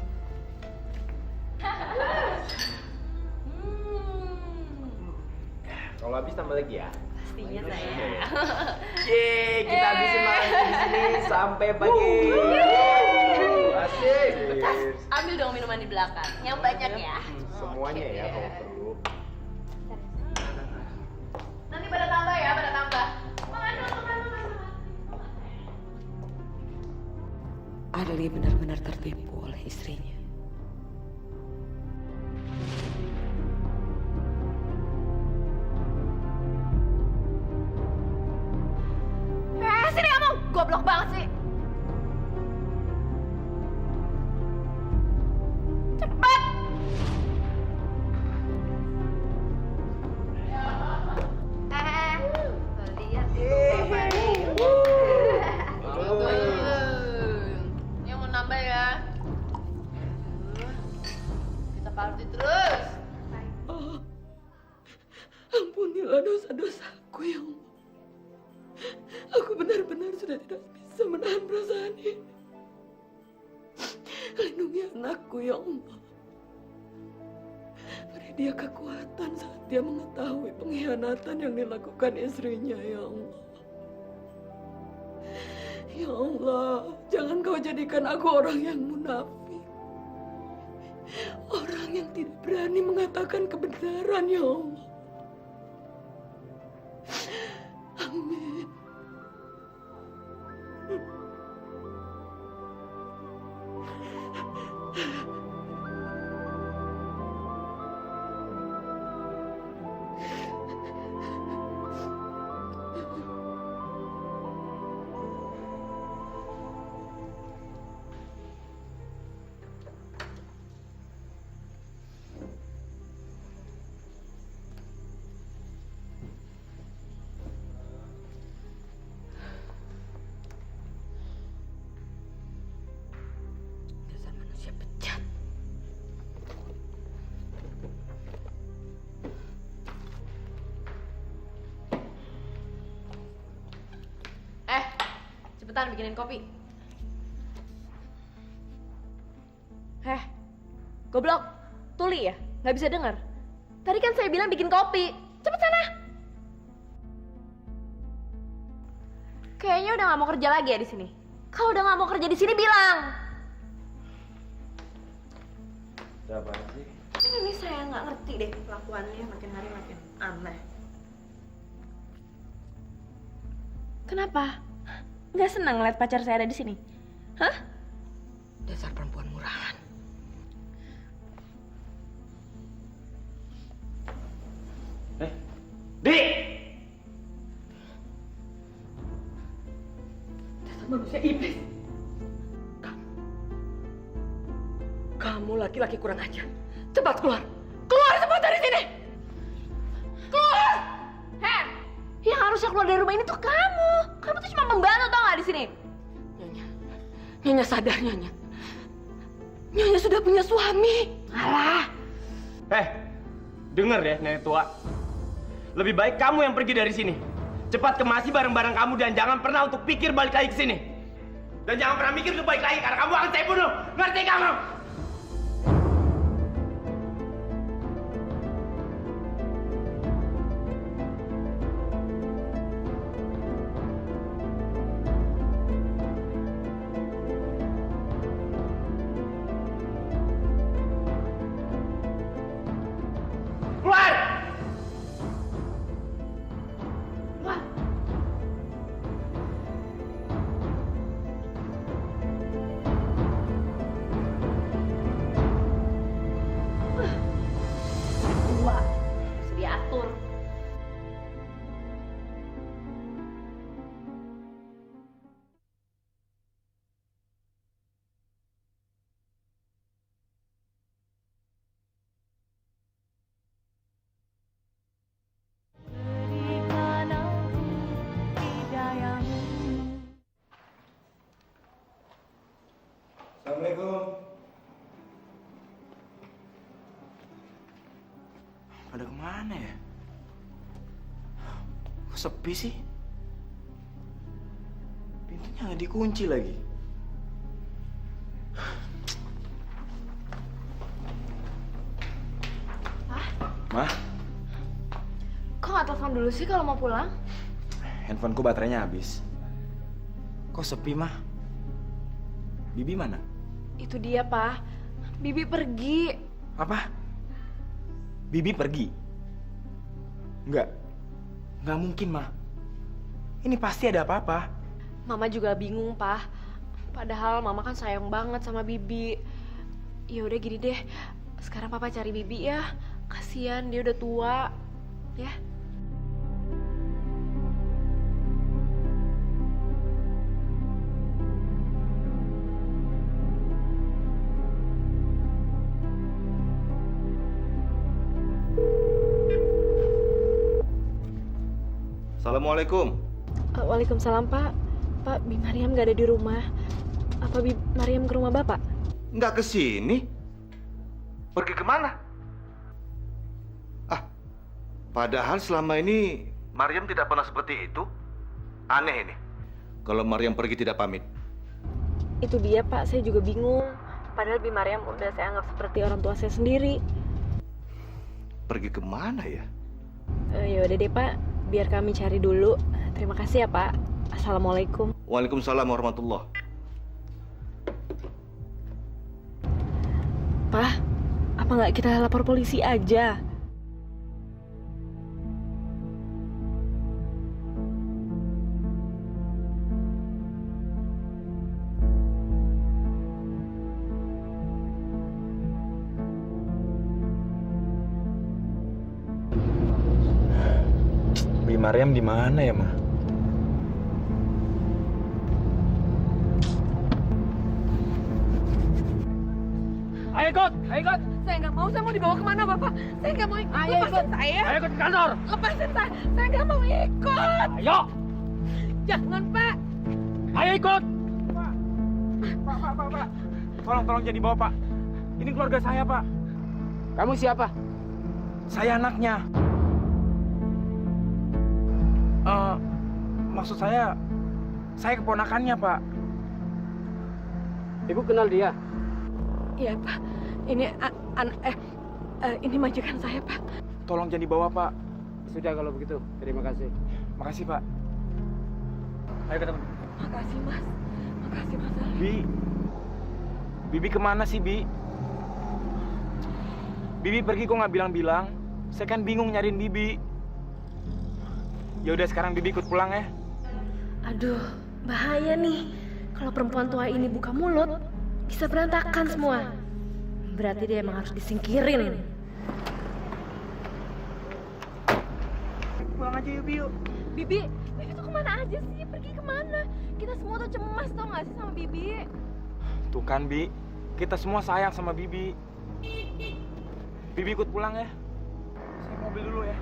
Kalau habis tambah lagi ya. Pastinya saya. Yeay, kita habisin makan di sini sampai pagi. Asik. Ambil dong minuman di belakang, yang banyak ya. Semuanya ya kalau perlu. Nanti pada tambah ya, pada tambah. Adli benar-benar tertipu oleh istrinya. Sini kamu, goblok banget sih. Cepet. Lihat yang mau nambah ya. Kita party terus. Oh, ampunilah dosa-dosaku ya Allah. Aku benar-benar sudah tidak bisa menahan perasaan ini. Lindungi anakku ya Allah. Beri dia kekuatan saat dia mengetahui pengkhianatan yang dilakukan istrinya, ya Allah. Ya Allah, jangan kau jadikan aku orang yang munafik. Orang yang tidak berani mengatakan kebenaran, ya Allah. Amin. Dasar manusia bejat. Cepetan bikinin kopi. Goblok. Tuli ya? Nggak bisa dengar. Tadi kan saya bilang bikin kopi. Cepet sana. Kayaknya udah nggak mau kerja lagi ya di sini. Kalau udah nggak mau kerja di sini bilang. Ada apa sih? Ini saya nggak ngerti deh kelakuannya makin hari makin aneh. Kenapa? Nggak senang ngeliat pacar saya ada di sini? Hah? Dasar perempuan murahan. Dik! Dasar manusia iblis. Kamu laki-laki kurang ajar. Cepat keluar. Keluar semua dari sini. Keluar! Hen, yang harusnya keluar dari rumah ini tuh kamu. Kamu tuh cuma pembantu tau nggak di sini? Nyonya sadar, Nyonya. Nyonya sudah punya suami. Alah. Dengar ya nenek tua. Lebih baik kamu yang pergi dari sini. Cepat kemasi barang-barang kamu dan jangan pernah untuk pikir balik lagi ke sini. Dan jangan pernah mikir untuk balik lagi karena kamu akan saya bunuh. Ngerti kamu? Assalamualaikum. Pada kemana ya? Kok sepi sih? Pintunya nggak dikunci lagi. Mah? Kok nggak telepon dulu sih kalau mau pulang? Handphoneku baterainya habis. Kok sepi, Mah? Bibi mana? Itu dia, Pak. Bibi pergi. Apa? Bibi pergi? Enggak mungkin, Mah. Ini pasti ada apa-apa. Mama juga bingung, Pak. Padahal Mama kan sayang banget sama Bibi. Ya udah gini deh. Sekarang Papa cari Bibi ya. Kasian dia udah tua. Ya. Assalamualaikum. Waalaikumsalam, Pak. Pak, Bi Mariam nggak ada di rumah. Apa Bi Mariam ke rumah Bapak? Nggak ke sini? Pergi kemana? Padahal selama ini Mariam tidak pernah seperti itu. Aneh ini. Kalau Mariam pergi tidak pamit. Itu dia, Pak. Saya juga bingung. Padahal Bi Mariam udah saya anggap seperti orang tua saya sendiri. pergi kemana ya? Ya udah deh Pak, biar kami cari dulu. Terima kasih ya Pak. Assalamualaikum. Waalaikumsalam warahmatullah. Pak, apa nggak kita lapor polisi aja? Bi Mariam di mana ya, Ma? Ayo ikut, ayo ikut. Saya nggak mau, saya mau dibawa kemana Bapak? Saya nggak mau ikut. Ayo Lepasin ikut. saya. Ayo ikut ke kantor. Lepasin saya nggak mau ikut. Ayo. Jangan Pak. Ayo ikut. Pak. Tolong jangan dibawa, Pak. Ini keluarga saya, Pak. Kamu siapa? Saya anaknya. Maksud saya keponakannya, Pak. Ibu kenal dia? Iya Pak. Ini ini majikan saya Pak. Tolong jangan dibawa, Pak. Sudah kalau begitu, terima kasih. Makasih, Pak. Ayo ketemu. Makasih Mas. Makasih Mas Ali. Bibi kemana sih, Bi? Bibi pergi kok nggak bilang-bilang? Saya kan bingung nyariin Bibi. Ya udah sekarang Bibi ikut pulang ya. Aduh, bahaya nih. Kalau perempuan tua ini buka mulut, bisa berantakan semua. Berarti dia emang harus disingkirin. Pulang aja yuk, Bi, yuk. Bibi tuh kemana aja sih? Pergi kemana? Kita semua tuh cemas tau gak sih sama Bibi? Tuh kan, Bi. Kita semua sayang sama Bibi. Bibi ikut pulang ya. Saya mobil dulu ya.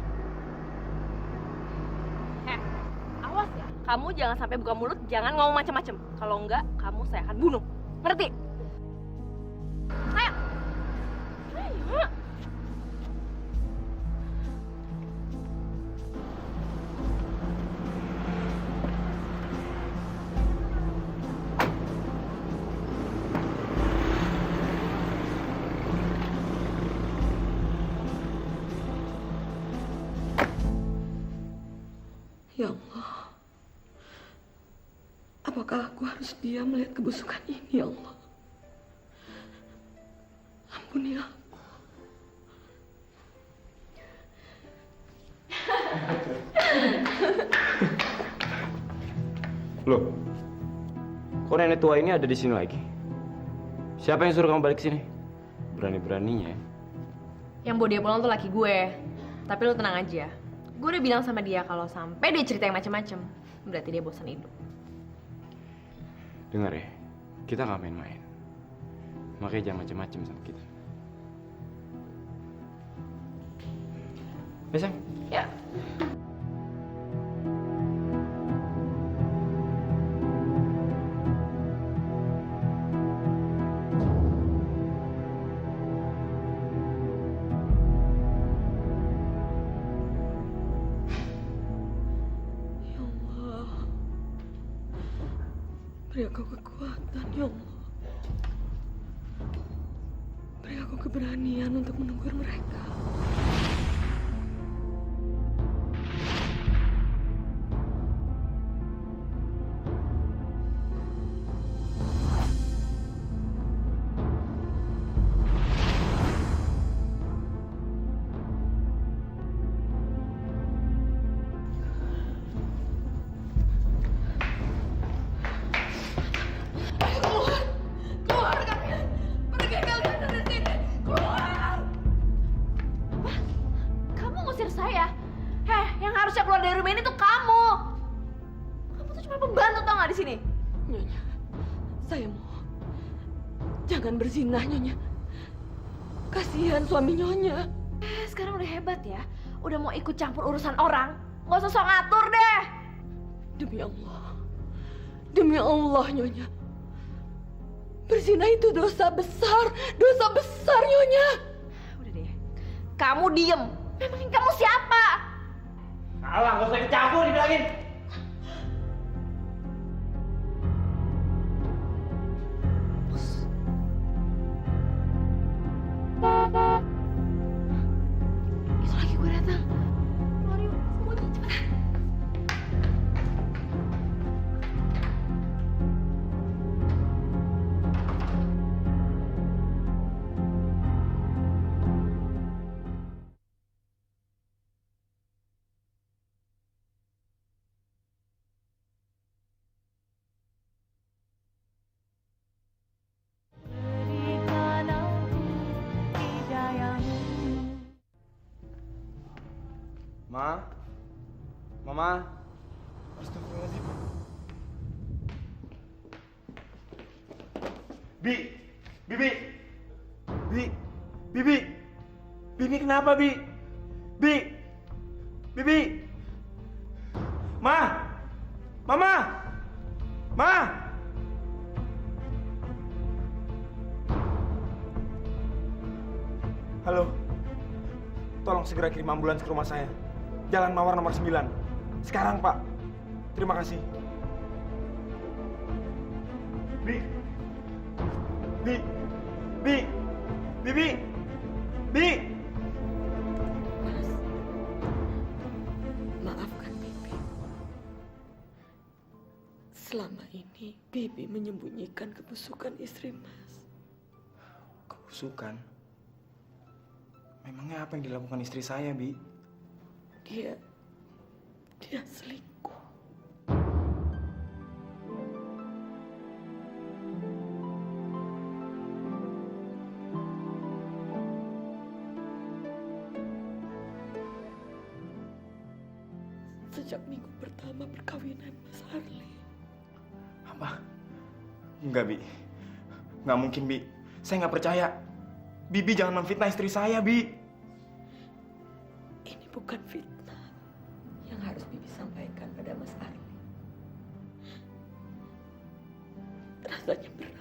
Awas ya, kamu jangan sampai buka mulut, jangan ngomong macam-macam. Kalau enggak, kamu saya akan bunuh. Ngerti? Ayo. Ayo. Ya Allah, apakah aku harus diam melihat kebusukan ini, ya Allah? Ampuni aku. Loh, kok nenek tua ini ada di sini lagi? Siapa yang suruh kamu balik sini? Berani-beraninya ya. Yang bawa dia pulang tuh laki gue. Tapi lu tenang aja. Gue udah bilang sama dia kalau sampai dia cerita yang macam-macam, berarti dia bosan hidup. Dengar ya, kita nggak main-main. Makanya jangan macam-macam sama kita. Ya, sayang? Ya. Beri aku kekuatan, ya Allah. Beri aku keberanian untuk menegur mereka. Jangan berzinah, Nyonya. Kasihan suami Nyonya. Sekarang udah hebat ya. Udah mau ikut campur urusan orang. Nggak usah sok ngatur deh. Demi Allah. Demi Allah, Nyonya. Berzinah itu dosa besar. Dosa besar, Nyonya. Udah deh. Kamu diem. Memangin kamu siapa? Alah, nggak usah kecampur dibilangin. Ma? Mama? Astagfirullahaladzim. Bi! Bibi! Bibi! Bibi kenapa, Bi? Bi! Bibi! Ma! Mama! Ma! Halo. Tolong segera kirim ambulans ke rumah saya. Jalan Mawar nomor 9. Sekarang, Pak. Terima kasih. Bi. Bi. Bi. Bibi. Bi. Mas, maafkan Bibi. Selama ini Bibi menyembunyikan kebusukan istri Mas. Kebusukan? Memangnya apa yang dilakukan istri saya, Bi? Dia selingkuh. Sejak minggu pertama perkawinan Mas Arli. Apa? Enggak, Bi. Nggak mungkin, Bi. Saya nggak percaya. Bibi jangan memfitnah istri saya, Bi. Ini bukan fitnah yang harus Bibi sampaikan pada Mas Arli. Rasanya berat.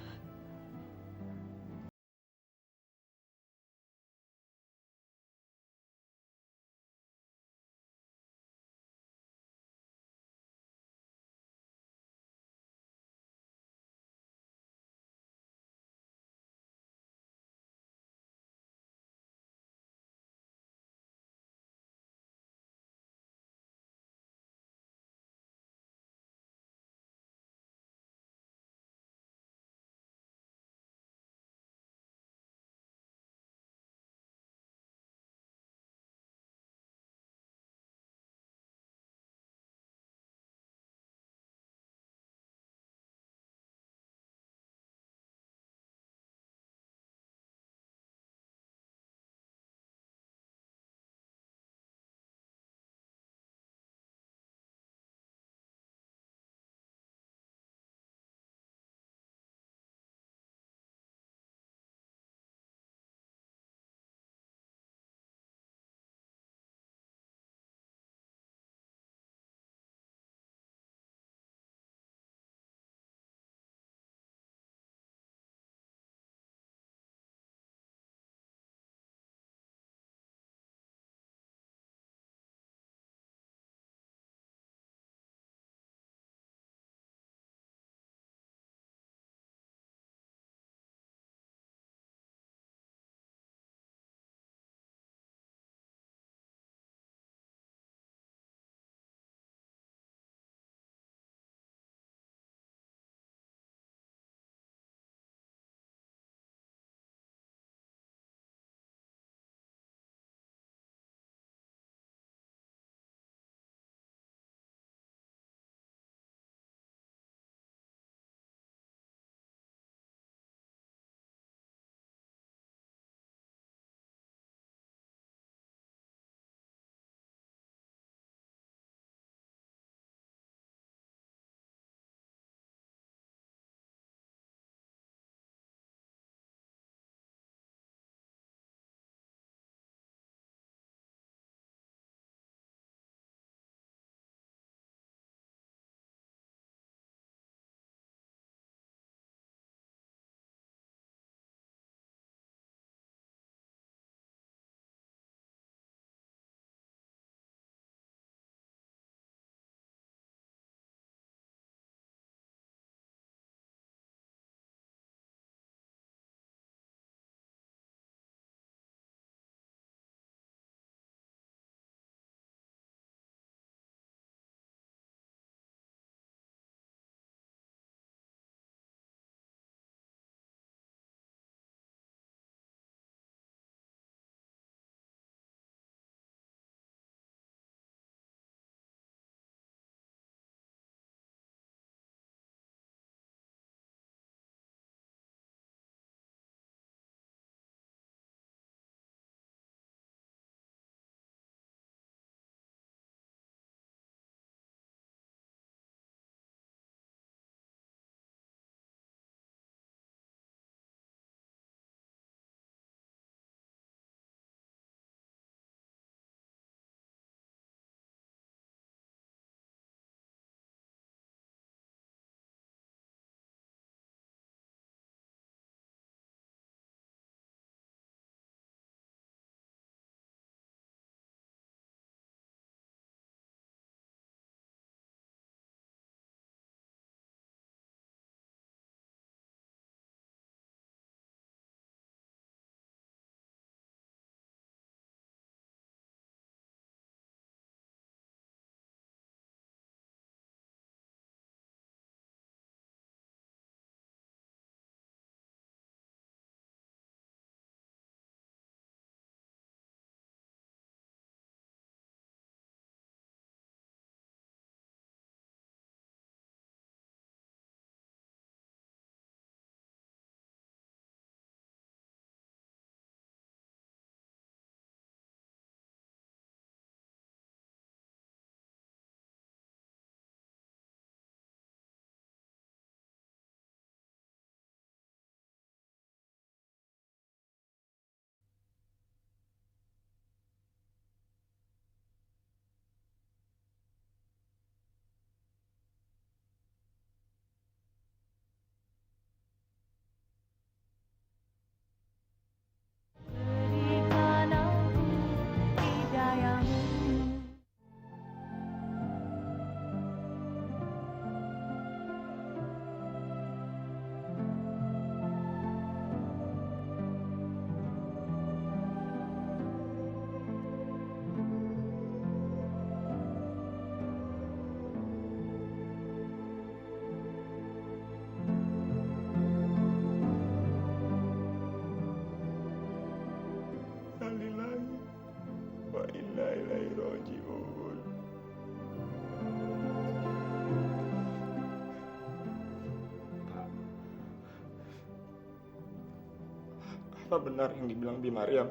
Apa benar yang dibilang Bi Maryam?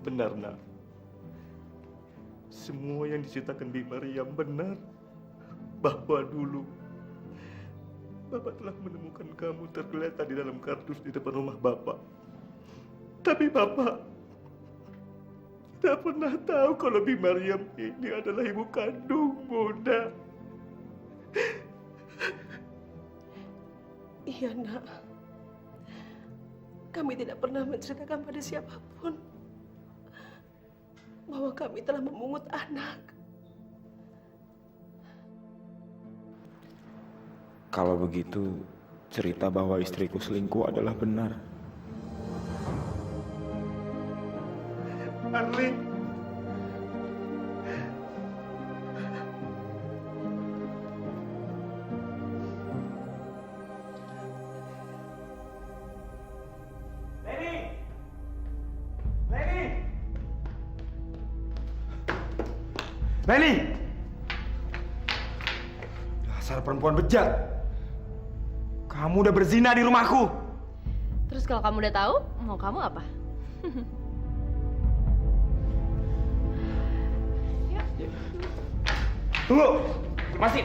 Benar, Nak. Semua yang diceritakan Bi Maryam benar. Bahwa dulu Bapak telah menemukan kamu tergeletak di dalam kardus di depan rumah Bapak. Tapi Bapak tidak pernah tahu kalau Bi Maryam ini adalah ibu kandungmu, Nak. Iya, Nak. Kami tidak pernah menceritakan pada siapapun bahwa kami telah memungut anak. Kalau begitu, cerita bahwa istriku selingkuh adalah benar. Arli. Leni! Dasar perempuan bejat. Kamu udah berzina di rumahku. Terus kalau kamu udah tahu, mau kamu apa? Tunggu! Masih!